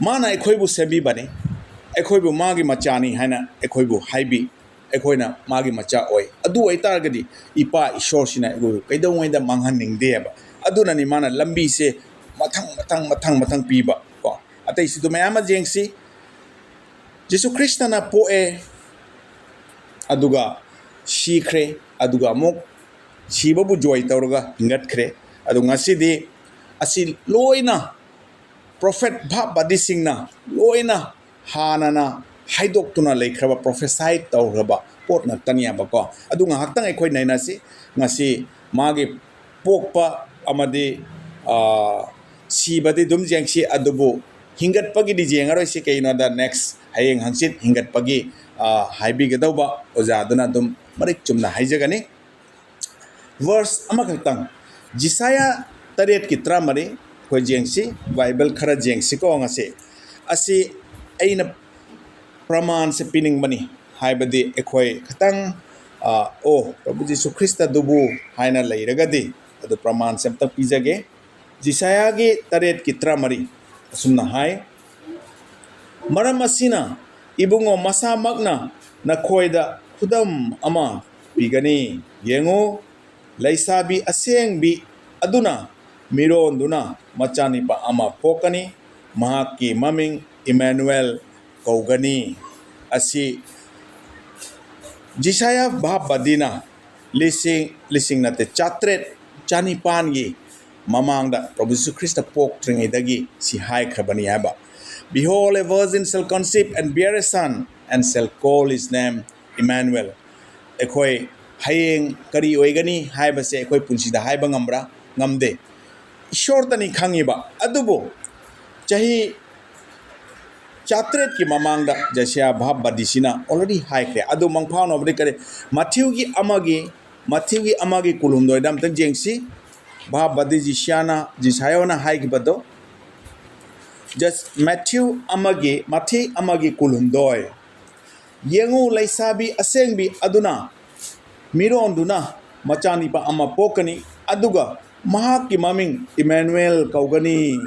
Speaker 1: ꯃꯥꯅ ꯑꯩꯈꯣꯏꯕꯨ ꯁꯦꯝꯕꯤꯕꯅꯤ ꯑꯩꯈꯣꯏꯕꯨ ꯃꯥꯒꯤ ꯃꯆꯥꯅꯤ ꯍꯥꯏꯅ ꯑꯩꯈꯣꯏꯕꯨ ꯍꯥꯏꯕꯤ ꯑꯩꯈꯣꯏꯅ ꯃꯥꯒꯤ ꯃꯆꯥ ꯑꯣꯏ ꯑꯗꯨ ꯑꯣꯏꯇꯥꯔꯒꯗꯤ ꯏꯄꯥ ꯏꯁꯣꯔꯁꯤꯅ ꯑꯩꯈꯣꯏꯕꯨ ꯀꯩꯗꯧꯉꯩꯗ ꯃꯥꯡꯍꯟꯅꯤꯡꯗꯦꯕ ꯑꯗꯨꯅꯅꯤ ꯃꯥꯅ ꯂꯝꯕꯤꯁꯦ ꯃꯊꯪ ꯄꯤꯕ ꯀꯣ ꯑꯇꯩꯁꯤ도 ꯃꯌꯥꯝ ꯑꯃ ꯌꯦꯡꯁꯤ ꯖꯤꯁꯨ ꯈ꯭ꯔꯤꯁꯇꯅ ꯄꯣꯛꯑꯦ ꯑꯗꯨꯒ ꯁꯤꯈ꯭ꯔꯦ ꯑꯗꯨꯒ ꯑꯃꯨꯛ ꯁꯤꯕꯕꯨ ꯖꯣꯏ ꯇꯧꯔꯒ ꯍꯤꯡꯒꯠꯈ꯭ꯔꯦ ꯑꯗꯨ ꯉꯁꯤꯗꯤ ꯑꯁꯤ ꯂꯣꯏꯅ ꯄ꯭ꯔꯣꯐꯦꯠ ꯚꯥꯞꯕꯗꯤꯁꯤꯡꯅ ꯂꯣꯏꯅ ꯍꯥꯟꯅꯅ ꯍꯥꯏꯗꯣꯛꯇꯨꯅ ꯂꯩꯈ꯭ꯔꯕ ꯄ꯭ꯔꯣꯐꯦꯁꯥꯏ ꯇꯧꯈ꯭ꯔꯕ ꯄꯣꯠ ꯉꯥꯛꯇꯅꯦꯕꯀꯣ ꯑꯗꯨ ꯉꯥꯏꯍꯥꯛꯇꯪ ꯑꯩꯈꯣꯏ ꯅꯩꯅꯁꯤ ꯉꯁꯤ ꯃꯥꯒꯤ ꯄꯣꯛꯄ ꯑꯃꯗꯤ ꯁꯤꯕꯗꯤ ꯑꯗꯨꯝ ꯌꯦꯡꯁꯤ ꯑꯗꯨꯕꯨ ꯍꯤꯡꯒꯠꯄꯒꯤꯗꯤ ꯌꯦꯡꯉꯔꯣꯏꯁꯤ ꯀꯩꯅꯣꯗ ꯅꯦꯛꯁ ꯍꯌꯦꯡ ꯍꯪꯆꯤꯠ ꯍꯤꯡꯒꯠꯄꯒꯤ ꯍꯥꯏꯕꯤꯒꯗꯧꯕ ꯑꯣꯖꯥꯗꯨꯅ ꯑꯗꯨꯝ ꯃꯔꯤꯛ ꯆꯨꯝꯅ ꯍꯥꯏꯖꯒꯅꯤ ꯚꯔꯁ ꯑꯃꯈꯛꯇꯪ ꯖꯤꯁꯥꯌꯥ 8:13 ꯑꯩꯈꯣꯏ ꯌꯦꯡꯁꯤ ꯕꯥꯏꯕꯜ ꯈꯔ ꯌꯦꯡꯁꯤꯀꯣ ꯉꯁꯤ ꯑꯁꯤ ꯑꯩꯅ ꯄ꯭ꯔꯃꯥꯟꯁꯦ ꯄꯤꯅꯤꯡꯕꯅꯤ ꯍꯥꯏꯕꯗꯤ ꯑꯩꯈꯣꯏ ꯈꯤꯇꯪ ꯄ꯭ꯔꯚꯨ ꯖꯤꯁꯨ ꯈ꯭ꯔꯤꯁꯇꯗꯨꯕꯨ ꯍꯥꯏꯅ ꯂꯩꯔꯒꯗꯤ ꯑꯗꯨ ꯄ꯭ꯔꯃꯥꯟꯁꯦ ꯑꯝꯇ ꯄꯤꯖꯒꯦ ꯖꯤꯁꯥꯌꯥꯒꯤ 8:13 ꯑꯁꯨꯝꯅ ꯍꯥꯏ ꯃꯔꯝ ꯑꯁꯤꯅ ꯏꯕꯨꯡꯉꯣ ꯃꯁꯥꯃꯛꯅ ꯅꯈꯣꯏꯗ ꯈꯨꯗꯝ ꯑꯃ ꯄꯤꯒꯅꯤ ꯌꯦꯡꯉꯨ ꯂꯩꯁꯥꯕꯤ ꯑꯁꯦꯡꯕꯤ ꯑꯗꯨꯅ ꯃꯤꯔꯣꯟꯗꯨꯅ ꯃꯆꯥꯅꯤꯄꯥ ꯑꯃ ꯄꯣꯛꯀꯅꯤ ꯃꯍꯥꯛꯀꯤ ꯃꯃꯤꯡ ꯏꯃꯥꯅꯨꯑꯦꯜ ꯀꯧꯒꯅꯤ ꯑꯁꯤ ꯖꯤꯁꯥꯌꯥ ꯚꯥꯞꯕꯗꯤꯅ ꯂꯤꯁꯤꯡ ꯅꯠꯇꯦ 700-900ꯒꯤ ꯃꯃꯥꯡꯗ ꯄ꯭ꯔꯚꯨ ꯖꯤꯁꯨ ꯈ꯭ꯔꯤꯁꯇ ꯄꯣꯛꯇ꯭ꯔꯤꯉꯩꯗꯒꯤ ꯁꯤ ꯍꯥꯏꯈ꯭ꯔꯕꯅꯤ ꯍꯥꯏꯕ Behold, a virgin shall conceive and bear a son and shall call his name Emmanuel. ꯑꯩꯈꯣꯏ ꯍꯌꯦꯡ ꯀꯔꯤ ꯑꯣꯏꯒꯅꯤ ꯍꯥꯏꯕꯁꯦ ꯑꯩꯈꯣꯏ ꯄꯨꯟꯁꯤꯗ ꯍꯥꯏꯕ ꯉꯝꯕ꯭ꯔꯥ ꯉꯝꯗꯦ ꯏꯁꯣꯔꯇꯅꯤ ꯈꯪꯉꯤꯕ ꯑꯗꯨꯕꯨ ꯆꯍꯤ 700ꯒꯤ ꯃꯃꯥꯡꯗ ꯖꯦꯁꯤꯌꯥ ꯚꯥꯞꯕꯗꯤꯁꯤꯅ ꯑꯣꯜꯔꯦꯗꯤ ꯍꯥꯏꯈ꯭ꯔꯦ ꯑꯗꯨ ꯃꯪꯐꯥꯎꯅꯕꯗꯤ ꯀꯔꯤ ꯃꯊ꯭ꯌꯨꯒꯤ ꯑꯃꯒꯤ 12ꯗ ꯑꯝꯇꯪ ꯌꯦꯡꯁꯤ ꯚꯥꯞꯕꯗꯤ ꯖꯤꯁꯥꯌꯥꯅ ꯍꯥꯏꯈꯤꯕꯗꯣ ꯃꯊꯤ ꯑꯃꯒꯤ 12 ꯌꯦꯡꯉꯨ ꯂꯩꯁꯥꯕꯤ ꯑꯁꯦꯡꯕꯤ ꯑꯗꯨꯅ ꯃꯤꯔꯣꯟꯗꯨꯅ ꯃꯆꯥꯅꯤꯄꯥ ꯑꯃ ꯄꯣꯛꯀꯅꯤ ꯑꯗꯨꯒ ꯃꯍꯥꯛꯀꯤ ꯃꯃꯤꯡ ꯏꯃꯥꯅꯨꯑꯦꯜ ꯀꯧꯒꯅꯤ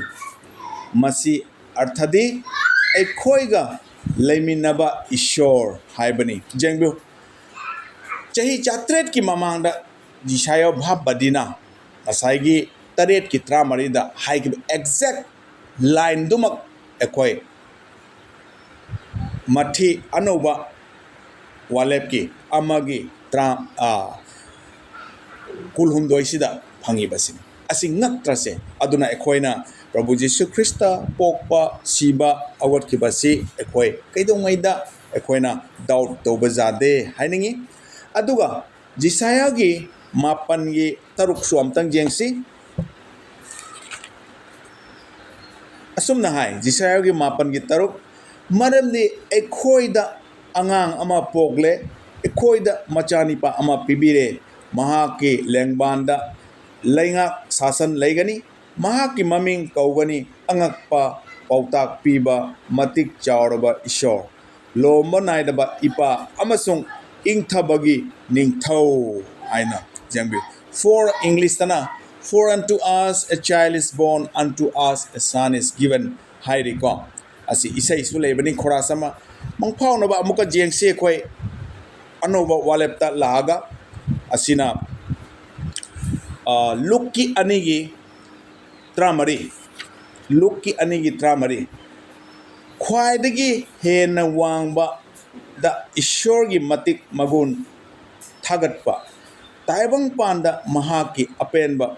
Speaker 1: ꯃꯁꯤ ꯑꯔꯊꯗꯤ ꯑꯩꯈꯣꯏꯒ ꯂꯩꯃꯤꯟꯅꯕ ꯏꯁꯣꯔ ꯍꯥꯏꯕꯅꯤ ꯌꯦꯡꯕꯤꯌꯨ ꯆꯍꯤ 700ꯒꯤ ꯃꯃꯥꯡꯗ ꯖꯤꯁꯥꯌꯥ ꯚꯥꯞꯕꯗꯤꯅ ꯉꯁꯥꯏꯒꯤ 8:13ꯗ ꯍꯥꯏꯈꯤꯕ ꯑꯦꯛꯖꯦꯛ ꯂꯥꯏꯟꯗꯨꯃꯛ ꯑꯩꯈꯣꯏ ꯃꯊꯤ ꯑꯅꯧꯕ ꯋꯥꯂꯦꯞꯀꯤ ꯑꯃꯒꯤ 12ꯁꯤꯗ ꯐꯪꯉꯤꯕꯁꯤꯅꯤ ꯑꯁꯤ ꯉꯛꯇ꯭ꯔꯁꯦ ꯑꯗꯨꯅ ꯑꯩꯈꯣꯏꯅ ꯄ꯭ꯔꯚꯨ ꯖꯤꯁꯨ ꯈ꯭ꯔꯤꯁꯇ ꯄꯣꯛꯄ ꯁꯤꯕ ꯍꯧꯒꯠꯈꯤꯕꯁꯤ ꯑꯩꯈꯣꯏ ꯀꯩꯗꯧꯉꯩꯗ ꯑꯩꯈꯣꯏꯅ ꯗꯥꯎꯠ ꯇꯧꯕ ꯌꯥꯗꯦ ꯍꯥꯏꯅꯤꯡꯉꯤ ꯑꯗꯨꯒ ꯖꯤꯁꯥꯌꯥꯒꯤ 9:3 ꯑꯝꯇꯪ ꯌꯦꯡꯁꯤ ꯑꯁꯨꯝꯅ ꯍꯥꯏ ꯖꯤꯁꯥꯌꯥꯒꯤ 9:3 ꯃꯔꯝꯗꯤ ꯑꯩꯈꯣꯏꯗ ꯑꯉꯥꯡ ꯑꯃ ꯄꯣꯛꯂꯦ ꯑꯩꯈꯣꯏꯗ ꯃꯆꯥꯅꯤꯄꯥ ꯑꯃ ꯄꯤꯕꯤꯔꯦ ꯃꯍꯥꯛꯀꯤ ꯂꯦꯡꯕꯥꯟꯗ ꯂꯩꯉꯥꯛ ꯁꯥꯁꯟ ꯂꯩꯒꯅꯤ ꯃꯍꯥꯛꯀꯤ ꯃꯃꯤꯡ ꯀꯧꯒꯅꯤ ꯑꯉꯛꯄ ꯄꯥꯎꯇꯥꯛ ꯄꯤꯕ ꯃꯇꯤꯛ ꯆꯥꯎꯔꯕ ꯏꯁꯣꯔ ꯂꯣꯝꯕ ꯅꯥꯏꯗꯕ ꯏꯄꯥ ꯑꯃꯁꯨꯡ ꯏꯪꯊꯕꯒꯤ ꯅꯤꯡꯊꯧ ꯍꯥꯏꯅ ꯌꯦꯡꯕꯤꯌꯨ ꯏꯪꯂꯤꯁꯇꯅ For unto us a child is born, unto us a son is given hairiko asi isai su lebani khoras ama mangphaunaba amuka jengse khoi anoba walepta laga asina lukki anigi tramari khwaidagi hena wangba da ishorgi matik magun thagatpa taibang panda mahaki apenba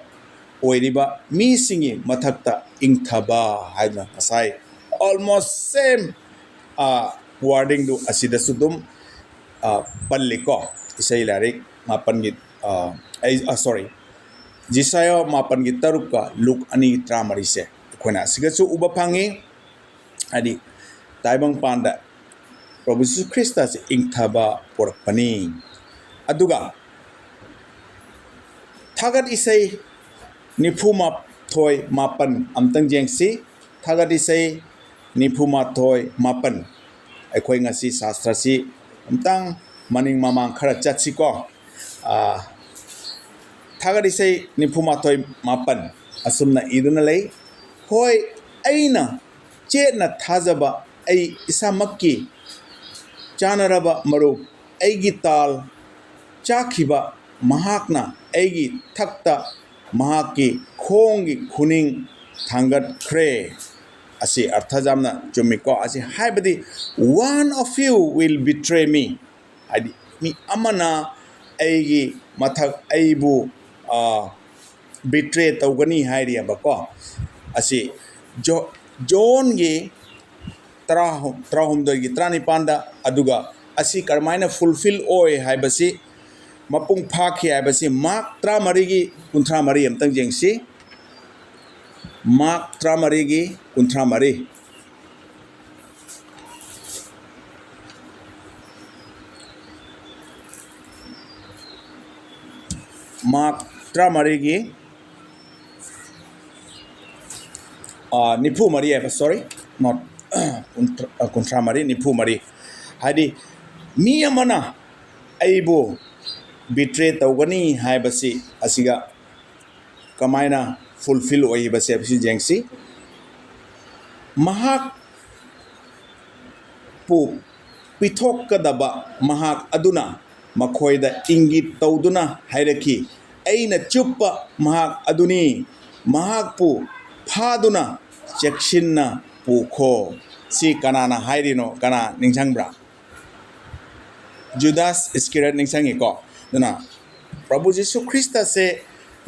Speaker 1: oiriba misingi mathakta ingthaba haina asai almost same wording do asida sudum palliko isai larik mapangi sorry jisaya mapangi taruka luk ani tramari se khona sigachu uba phangi adi taibang panda Prabhu Jesus Christa se ingthaba porpani aduga thagat isai nifuma thoi mapan amtang jengsi thagat isai nifuma thoi mapan akhoi ngasi shastra si amtang maning mamang khara chatsi ko thagat isai nifuma thoi mapan asumna iduna lei hoi aina चेतना थाजबा ऐ इसामक्की चानरबा मरुप ऐगी ताल चाखिबा महाकना ऐगी थक्ता महाकी खोंगी खुनिंग थांगत ख्रे असी अर्थजामना चुमिको असी हाइबदी one of you will betray me हाइदी me Amna ऐगी मथक ऐबु betray तौगनी हाइरियाबको असी zone गी त्राहुमदोगी त्रानिपांदा अदुगा असी करमाइना fulfil ओए हाइबसी मपुंग फाखि हाइबसी mark 33 गी 33 अमतंग जेंगसी mark 33 गी 33 mark 33 गी निफु मरी है सॉरी नॉट कुंट्रा मरी निफु मरी हाइदी मी अमना ऐबो बिट्रे तौगनी हाइबसी असिगा कमाइना फुलफिल ओइबसे अबसी जेंगसी महाक पु पिथोकदबा महाक अदुना मखोइदा इंगित तौदुना हाइरकी ऐना चुप्पा महाक अदुनी महाक पु फादुना चेक्सिन्ना पुखो सी कनाना हाइरिनो कना निंगसंगब्रा जुदास इस्किरेट निंगसंगिको दुना प्रभु यीशु ख्रिस्ट से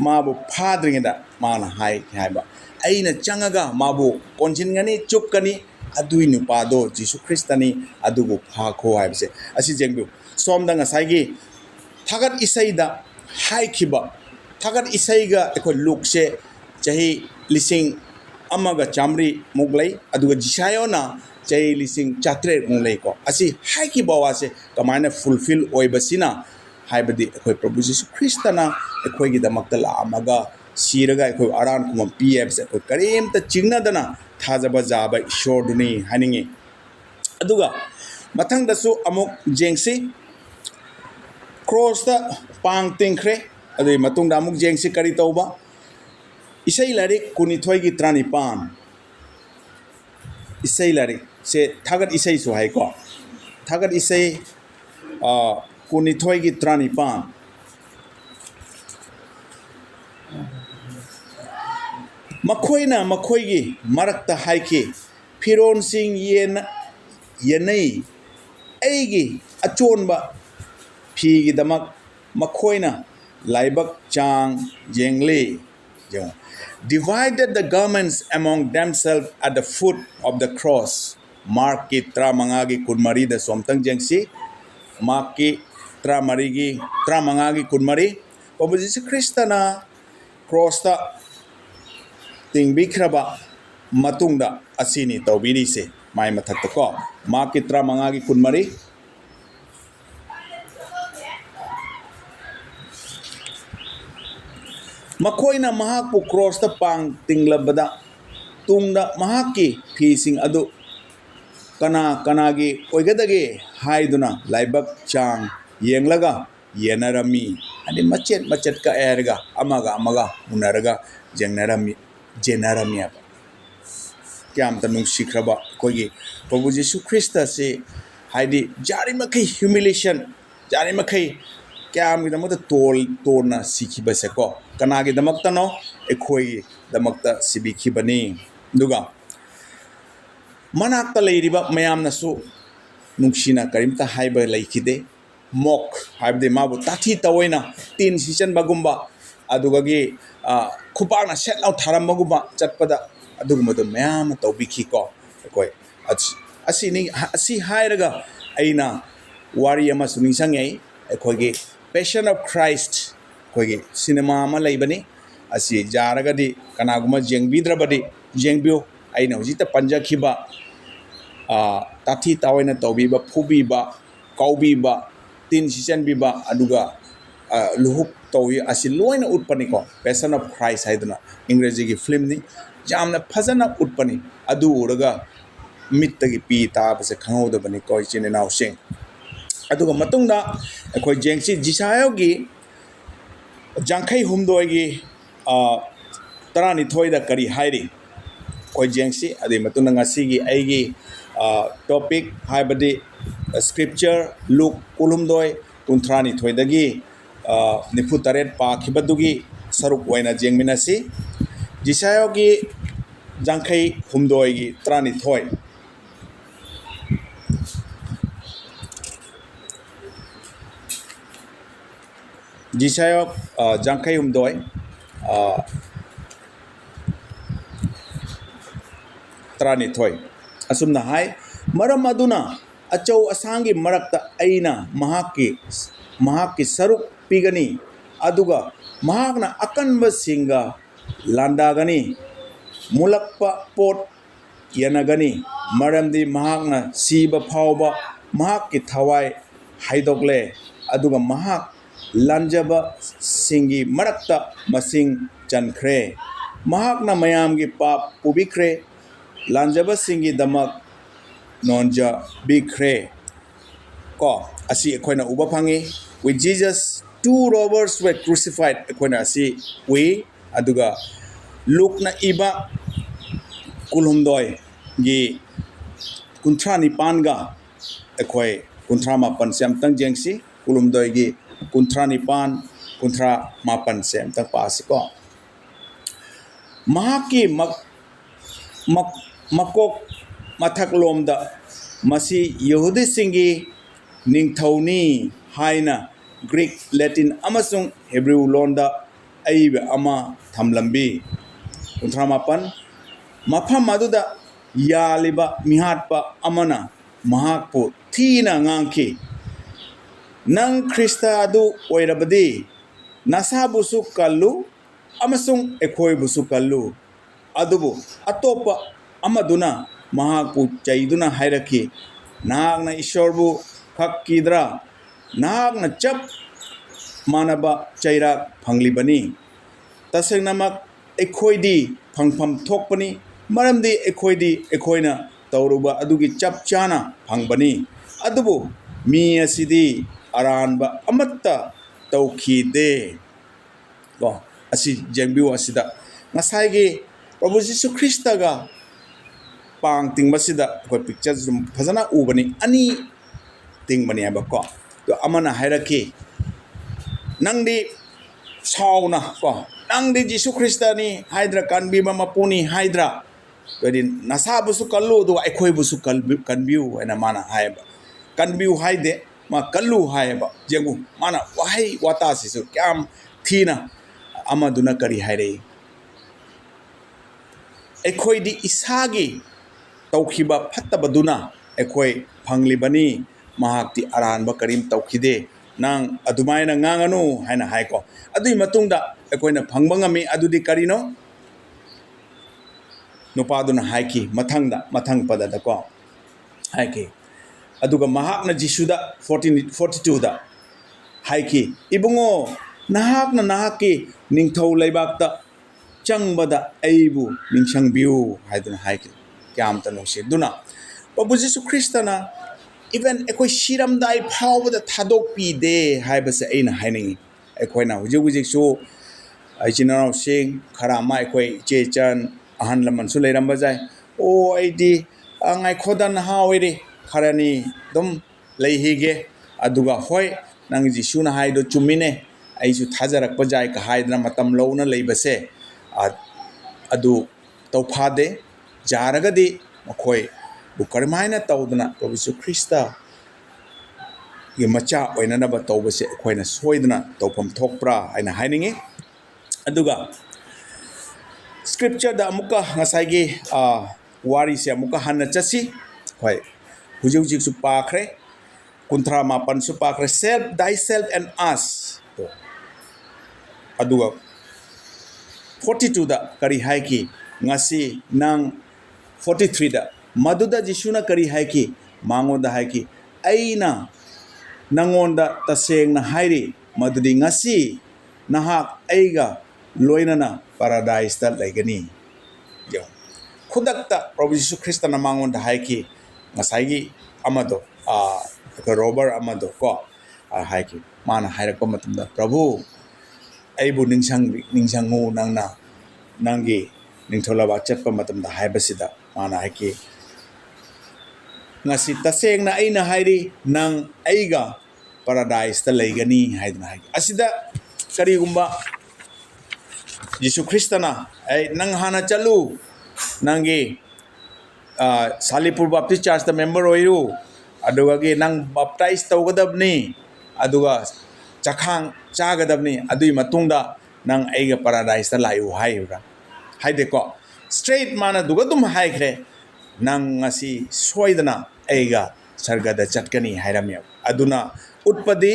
Speaker 1: माबु फाद्रिंगदा माना हाइबा ऐना चंगगा माबु कोनसिनगनी चुपकनी अदुइ नुपादो यीशु ख्रिस्टनी अदुगु फाखो हाइबसे असि जेंगबु सोमदा ngसाइगी थागत इसैदा हाइखिबा थागत इसैगा एखो लुकसे चाहि लिसिंग अमगा चामरी मुगलै अदुगा जिसायोना चाहि लिसिंग चात्रे मुगलैको असि हाइखिबा वासे कमाइना फुलफिल ओइबसिना हाइबदी एखोय प्रभु यीशु ख्रिस्टना एखोयगी दमक्ता लामगा सीरगा एखोय आरान कुम पीएफस एखोय करेमता चिंगनादना थाजबा जाबा ईश्वरदुनी हानिंगी अदुगा मथंगदसु अमुक जेंगसी क्रॉस दा पांग तिंखरे अदुई मतुंगदा अमुक जेंगसी करी तौबा इसै लारिक कुनिथोयगी त्रानिपान इसै लारिक से थागत इसै सुहाइको थागत इसै कुनिथोयगी त्रानिपान मखोइना मखोइगी मरक्ता हाइकी फिरोनसिंग येनै ऐगी अचोनबा फीगी दमक मखोइना लाइबक चांग जेंगले divided the garments among themselves at the foot of the cross. Mark ki tramangagi kunmari da somtang jengsi. Mark ki tramangagi kunmari. Prabhu Yesu Krista na cross ta tingbikraba matungda asini taubiri se mai mathakta ko. Mark ki tramangagi kunmari. मखोइना महाकु cross ता पांग तिंगलबदा तुंगदा महाकी फीसिंग अदु कना कनागी ओइगदगे हाइदुना लाइबक चांग येंगलगा येनरमी अनि मचेत मचेत का एरगा अमगा उनरगा जेनरमी अब क्याम तनु सिखरबा कोगी प्रभु यीशु Christ से हाइदी जारी मखै ह्यूमिलेशन जारी मखै क्याम गिदमत तोलना सिखिबसे को कनागी दमक्तनो एखोई दमक्ता सिबिखिबनी दुगा मनाक्ता लेरिबा मयामनसु नुंगसिना करिमता हाइबा लैखिदे मोक हाइबदे माबु ताथी तवैना तीन सीजन बगुम्बा अदुगगी खुपाना सेटलाउ थारमबगुम्बा चटपदा अदुगुमदो मयाम तौबिखिको एखोई असि हाइरगा अइना वारी अमा सुनिंगसंगै एखोगी पैशन ऑफ क्राइस्ट कोई सिनेमा में लेबनी असी जारगदी कनागुमा जेंगबिद्रबदी जेंगबियो आइना हुजिता पंजाखिबा ताथी तावैना तौबिबा फुबिबा कौबिबा तीन सीजन बिबा अदुगा लुहुक तौई असी लोइना उत्पनिको पैशन ऑफ क्राइस्ट हाइदना इंग्रेजी की फिल्म नि जामना फजना उत्पनि अदु उरगा मित्तगी पी ताबसे खंगौदबनी कोई चिनेनाव सिंग अदुगा मतुंगदा अखोय जेंगसी जिसायोगी जांखै हुमदोगी तरानिथोयदा करी हाइरी jengsi adi matuna ngasigi aigi topic haibadi scripture Luke kulumdoi kuntrani thoidagi nifu taret pa khibadugi saruk waina jengminasi jisayogi jangkai humdoi gi trani thoi jisayok jangkai humdoi trani thoi asumna hai maram aduna achau asangi marakta aina mahaki saruk pigani aduga mahakna akanba singa landagani mulakpa pot yanagani maramdi mahakna siba phauba mahaki thawai haidokle aduga mahak lanjaba singi marakta masing chankhre mahakna mayamgi pap pubikre lanjaba singi damak nonja bikre ko asi ekhoina uba phangi with Jesus two robbers were crucified ekhoina asi we aduga lukna iba kulhumdoi gi kuntrani panga ekhoi kuntra mapan sem tang jengsi kulumdoi gi kuntrani pan kuntra mapan sem tang pasi ko mahaki makok mathak lomda masi yehudi singi ningthauni haina Greek Latin amasung Hebrew londa aiba ama thamlambi kuntra mapan mafam aduda yaliba mihatpa amana mahakpu thina ngangki nang Krista adu oirabadi nasabusu kallu amasung ekhoi busu kallu adubu atopa amaduna mahakpu chaiduna hairaki nagna ishorbu khakidra nagna chap manaba chaira phanglibani tasengnamak ekhoidi phangpham thokpani maramdi ekhoidi ekhoina tauruba adugi chap chana phangbani adubu mi asidi aranba amatta taukhide ko asi jengbiu asida ngasai Prabhu Jesus Krista ga pang tingbasida ko picture zum phajana ubani ani tingbani aba ko to amana hairaki nangdi sauna ko nangdi Jesus Krista ni haidra kanbi mama puni haidra wedi nasabusu kallu do ekhoi busu kanbiu ena mana haiba kanbiu haide ma kallu haiba jengu mana wahai wata sisu kyam thina amaduna kari haire ekhoi di isagi tawkhiba phattabaduna ekhoi phanglibani mahakti aranba karim tawkhide nang adumaina nganganu haina haiko adui matungda ekoina phangbangami adudi karino nupaduna haiki mathang padada ko haiki aduga mahakna jisuda 42 da haiki ibungo nahaki ningthau laibakta changbada aibu ningsangbiu haiduna haiki kyam tanose duna Prabhu Jesus Kristana even ekoi shiram dai phawda thadok pi de haibase aina haining ekoina hujik so aichinao sing kharama ekoi chechan ahan laman su leiramba jai o aidi angai khodan hawiri kharani dum leihige aduga hoi nang jisuna haido chumine aisu thajarak pajai ka haidna matam lowna leibase adu tawphade jaragadi makhoi bukarmaina tawdna Prabhu Jesus Krista gi macha oinana ba tawbase khoina soidna tawpham thokpra aina hainingi aduga scripture da muka ngasai wari se muka hanna chasi hoi hujik su pakre kuntra mapan su pakre self thyself and us to aduga 42 da kari haiki ngasi nang 43 da maduda jisuna kari haiki mangoda haiki aina nangonda tasengna hairi madudi ngasi nahak aiga loinana paradise ta laigani yo khudakta Prabhu Jesus Krista na mangonda haiki ngasai amado ka robber amado ko haiki mana hairakpa matumda Prabhu aibu ningsangu nangna nangi ꯅꯤꯡꯊꯧꯂꯩꯕꯥꯛ ꯆꯠꯄ ꯃꯇꯝꯗ ꯍꯥꯏꯕꯁꯤꯗ ꯃꯥꯅ ꯍꯥꯏꯈꯤ ngasi tasengna aina hairi nang aiga paradise ta leigani haidna hai asida karigumba Yesu Kristana ai nang hana chalu nangi Salipur Baptist Church the member oiru aduga gi nang baptize tawgadabni aduga chakhang chagadabni adui matungda nang aiga paradise ta laiu haira haide ko straight mana duga dum haikre nang ngasi soidana aiga sargada chatkani hairamya aduna utpadi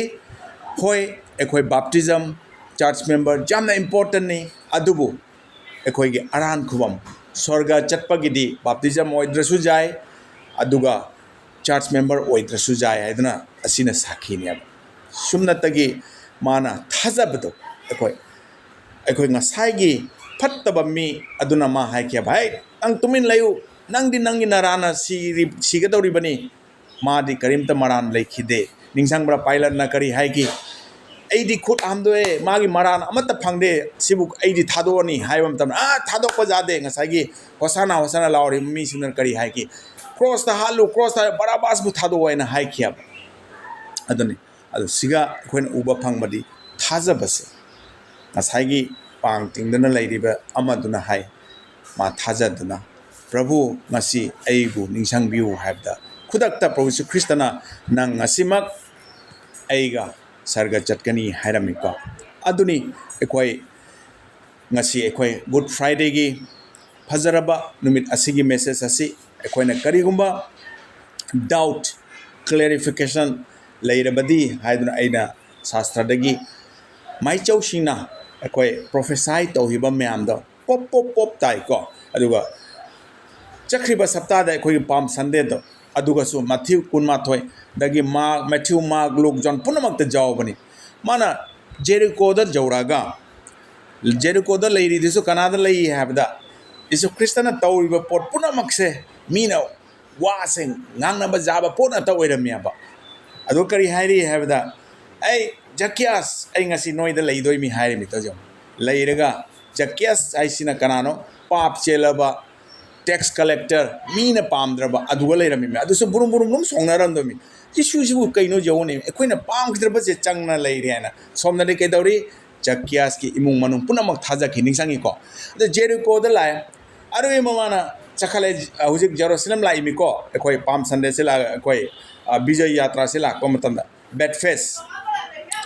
Speaker 1: hoi ekoi baptism church member jamna important ni adubu ekoi gi aran khubam sorga chatpagidi baptism oidrasu jai aduga church member oidrasu jai haidana asina sakhi ne sumna tagi mana thajabdo ekoi ngasai gi phattaba mi aduna ma haikya bhai ang tumin layu nangdi nangi narana sigadori bani madi karimta maran lekhide ningsangbra pilot na kari haiki aidi khut amdoe magi maran amata phangde sibu aidi thadoni haibam tam thadok pa jade ngasagi hosana lauri mi sinar kari haiki cross the halu cross the barabas bu thado waina haikia adoni adu siga khoin uba phangbadi thajabase ngasagi pang tingdana leiriba amaduna hai ma thajaduna Prabhu ngasi aibu ningsang biu habda khudakta Prabhu Yesu Kristana nang ngasimak aiga sarga chatkani hairamika aduni ekoi ngasi ekoi Good Friday gi fajaraba numit asigi message asi ekoi na karigumba doubt clarification leirabadi haiduna aina shastra dagi maichau sina ekoi prophesy tauhiba myamda pop tai ko aduga Chakriba Saptada ekoi Palm Sunday do aduga su Matthew kunmathoi dagi Matthew Mark Luke John punamak ta jawbani mana Jericho da jawraga Jericho da leiri disu kanada lei habda Yesu Kristana tawriba pot punamak se mina waseng ngangna ba jaba pona ta oiramya ba adu kari hairi habda ai Zacchaeus ai ngasi noida leidoi mi hairi mi to jam leiraga Zacchaeus ai sina kanano pap chelaba tax collector mina pamdraba aduga leirami adu so burum songnarandomi Yesu kaino jawone ekoina pamdraba je changna leirena somna de kedauri Zacchaeus ki imung manung punamak thaja ki ningsangi ko the Jericho da la aru emana chakhale hujik Jerusalem la imi ko ekoi Palm Sunday se la ekoi Bijay Yatra se la ko matamda Bedfast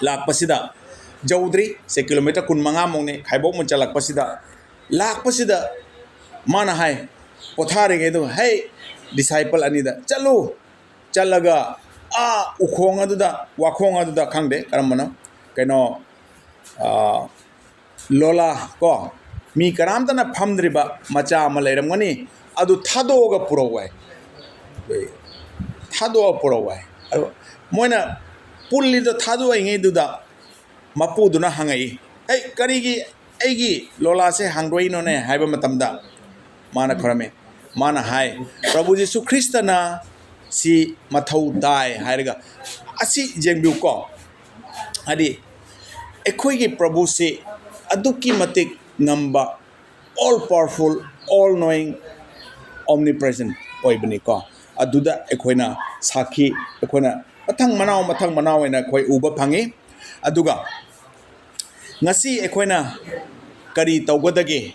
Speaker 1: la pasida Jawdri se kilometer kun manga mongne khaibok mun chalak pasida lak pasida mana hai pothare ge do hey disciple anida chalu chalaga ukhong aduda wakhong aduda khangde karamana kaino lola ko mi karamtana phamdriba macha ama leiramgani adu thadoga purowai moina pulli do thado ngai duda mapu duna hangai hey karigi aigi lola se hangroi no ne haiba matamda mana khorame mana hai Prabhu Yesu Kristana si mathau dai hairaga asi jengbiu ko adi ekoi gi Prabhu se aduki matik ngamba all powerful all knowing omnipresent oibani ko aduda ekoina sakhi ekoina mathang manau ena koi uba phangi aduga ngasi ekoina kari tawgadage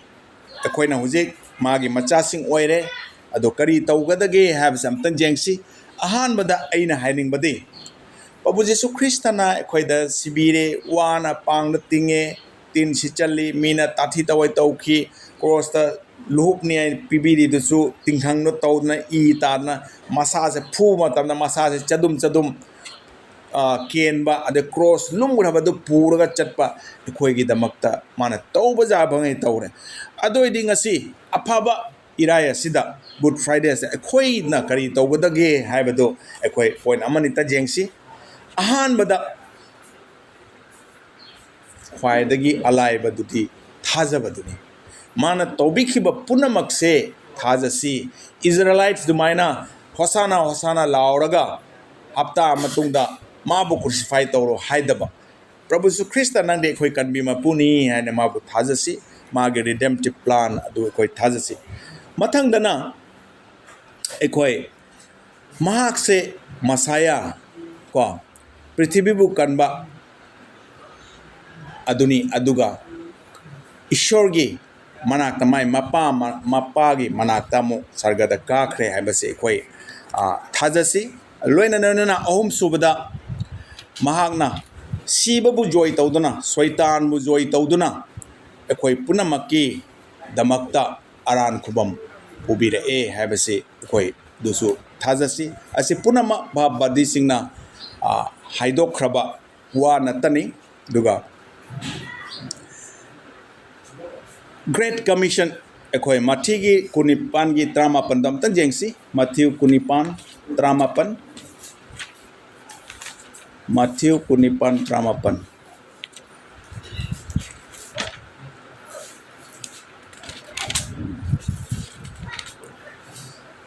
Speaker 1: ekoina hujik magi machasing oire ado kari tawgadage have something jengsi ahan bada aina haining badi Prabhu Yesu Kristana ekoida sibire wana pang tinge tin si chali mina tathi tawai tawki cross ta luhuk ni pibiri dusu tinghang no tawna I tarna massage phu matamna massage chadum kenba ade cross lumgura badu puraga chatpa ekhoi gi damakta mana tawba ja bangai tawre adoi ding asi afaba iraya sida Good Friday se ekhoi na kari tawgadage haibado ekhoi point amani ta jengsi ahan bada khwaidagi alai baduti thajabaduni mana tobikhiba punamak se thajasi Israelites dumaina hosana lauraga hapta matungda mabu crucify tawro haidaba Prabhu Yesu Krista nangde khoi kanbi mapuni haina mabu thajasi मागे redemptive plan अदु अखोई थाजसी मथंगदना अखोई महाक से Messiah को पृथ्वीबु कनबा अदुनी अदुगा ईश्वर की मनाक्ता माई मपागी मनाक्ता मु सर्गदा काखरे हाइबसे अखोई थाजसी लोइना नना अहुम सुबदा महाकना सीबबु जोय तौदना शैतानबु जोय तौदना अखोई पुनमक्की दमक्ता अरान खुबम उबिरए हाइबसे अखोई दुसु थाजसी असे पुनम बदी सिंगना हाइदोख्रबा वा नतनी दुगा ग्रेट कमीशन अखोई मथीगी कुनिपान की त्रामापन दमतन जेंगसी मथ्यू कुनिपान त्रामापन मथ्यू कुनिपान त्रामापन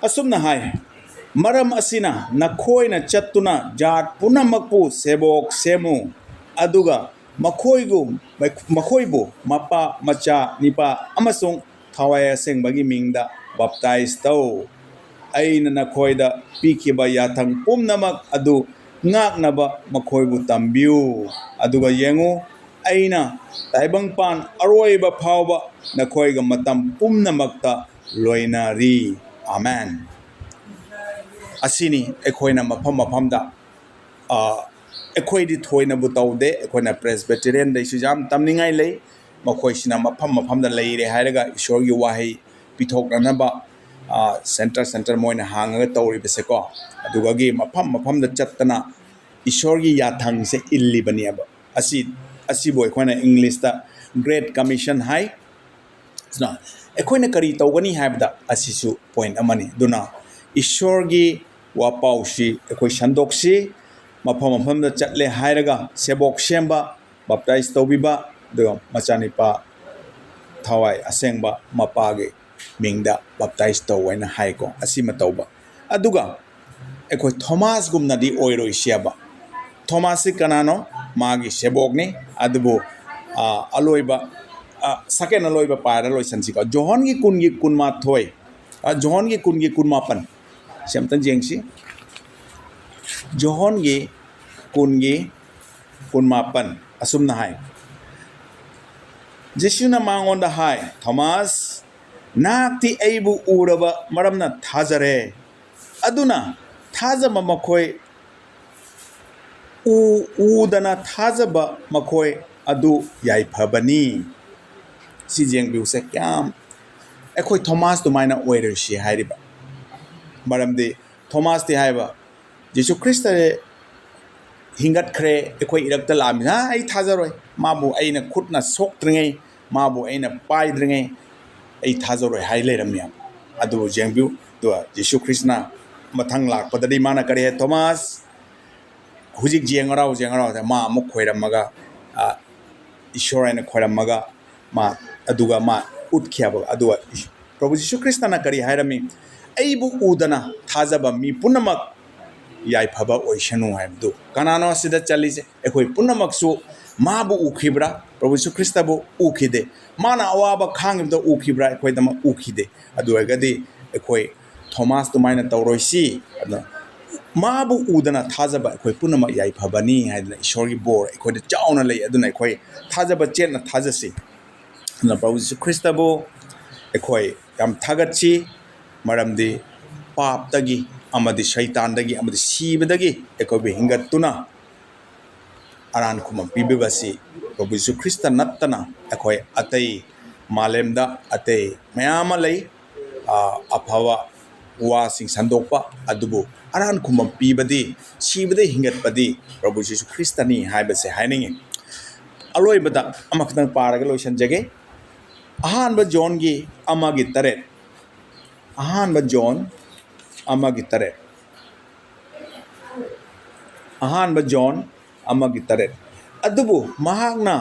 Speaker 1: असुमना हाय मरम असिना नखोइना चत्तुना जात पुनमकपु सेबोक सेमु अदुगा मखोइबु मपा मचा निपा अमसुंग थावाय असेंबगी मिंगदा बप्ताइज तौ अइना नखोइदा पीखिबा याथंग पुमनमक अदु ngaknaba मखोइबु तंबियु अदुगा येंगु अइना ताइबंगपान अरोइबा फावबा नखोइगा मतम पुमनमकता लोइनारी आमेन असिनी एखोइना मफम मफमदा एखोइदि थोइनाबु तौदे एखोइना प्रेस्बिटेरियन दैसु जाम तमनिंगाइ लै मखोइसिना मफम मफमदा लैरे हाइरगा ईश्वरगी वाहै पिथोकनबा सेंटर मोइना हांगा तौरिबसेको अदुगागी मफम मफमदा चत्तना ईश्वरगी याथंग से इल्लिबनियाबा असिबो एखोइना इंग्लिशदा ग्रेट कमीशन हाई सना एखोइना करी तौगनी हाइबदा असिसु पॉइंट अमनी दुना ईश्वरगी वापाउसी एखोइ संदोक्सी मफम मफमदा चटले हाइरगा सेबोक सेंबा बप्ताइज तौबिबा दुगा मचानिपा थावाय असेंबा मपागे मिंगदा बप्ताइज तौवाइना हाइको असिमा तौबा अदुगा एखोइ थॉमस गुमनादी ओइरोइसियाबा थॉमस कनानो मागी सेबोकनी अदुबो अलोइबा सेकेंड अलोइबा पायरा लोइसनसिको जोहन की कुनमा थोय जोहन की कुनमापन सेमतन जेंगसी जोहन की कुनमापन असुमना हाय जिसुना मांगोंदा हाय थॉमस नाक्ति एबु उरबा मरमना थाजरे अदुना थाजबा मखोय उदना थाजबा मखोय अदु याइफबनी सी जेंगबिउसे क्याम एखोइ थॉमस दुमाइना ओइरसि हाइरिबा मरमदि थॉमस ति हाइबा जीसु ख्रिस्ट हिंगतख्रे एखोइ इरक्ता लामि हा आई थाजरोय माबु आइना खुटना सोक्त्रिङै माबु आइना पाइद्रिङै आई थाजरोय हाइ लेरमिया अदु जेंगबिउ दो जीसु ख्रिस्टना मथंग लाकपदि माना करे थॉमस हुजिक जेंगराव मा अमुक खोइरमगा ईश्वर आइना खोइरमगा मा अदुगा मा उठ्याबा अदुगा प्रभु जीसु ख्रिस्टना करी हाइरमी अइबु उदना थाजबा मी पुनमक याइफबा ओइसनु हाइबदु कनानो सिदा चलिसे एखोइ पुनमकसु माबु उखिब्रा प्रभु जीसु ख्रिस्टबु उखिदे माना अवाबा खांगिबदा उखिब्रा एखोइदमा उखिदे अदुगदि एखोइ थॉमस तुमाइना तौरोइसी माबु उदना थाजबा एखोइ पुनमक याइफबनी हाइदना ईश्वरगी बोर एखोइदे चाउना लै अदुना एखोइ थाजबा चेतना थाजसी प्रभु जीसु ख्रिस्टबु एखोइ याम थागतसी मरमदि पापदगी अमदि शैतानदगी अमदि सीबदगी एखोइ हिंगतुना अरान खुम पीबिबसी प्रभु जीसु ख्रिस्ट नत्तना एखोइ अतै मालेमदा अतै मयाम लै अफवा वासिंग संदोकपा अदुबु अरान खुम पीबदी सीबदे हिंगतपदी प्रभु जीसु ख्रिस्तनी हाइबसे हाइनिंगे अलोइबदा अमखतंग पारगा लोइसनजगे अहानबा जॉन की अमागी तरेट अहानबा जॉन अमागी तरेट अहानबा जॉन अमागी तरेट अदुबु महागना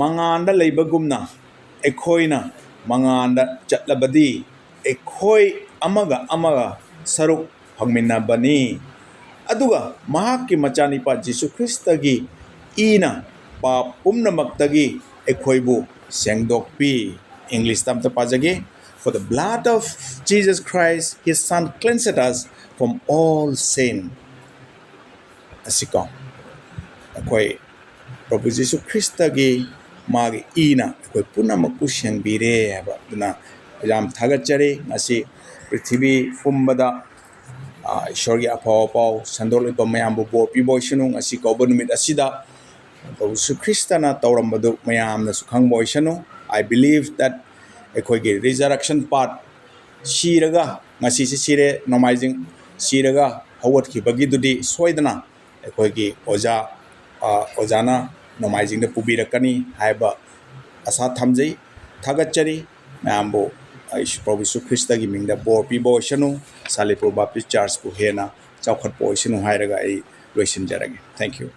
Speaker 1: मंगांदा लेबगुमना एखोइना मंगांदा चटलबदी एखोइ अमगा सरुक फंगमिनाबनी अदुगा महाकी मचानिपा जीसु ख्रिस्तगी ईना पाप पुमनमक्तगी एखोइबु Sengdokpi. English tamta pajagi. For the blood of Jesus Christ, His Son, cleansed us from all sin. Asiko. Ako'y Prabhu Jesu Kristagi magi ina ako'y punamaku sengbire haba duna yam thagachari ngasi prithibi pumbada ishorgi apaw apaw sandol ipa mayambu bo piboisanu ngasi kauba numit asida Prabhu Jesu Kristana tawrambadu mayamna sukhang boisanu. I believe that ako'y resurrection part Shiraga ngasi si sire nomaizing Shiraga hawat ki bagi dudi soidana ako'y oja ojana nomaizing na pubirakani haiba asa thamjai thagachari mayambo Prabhu Jesu Krista gi mingda bor pibo shanu Salipur Baptist Church ku hena chawkhat po shanu hairaga ai loisin jarage. Thank you.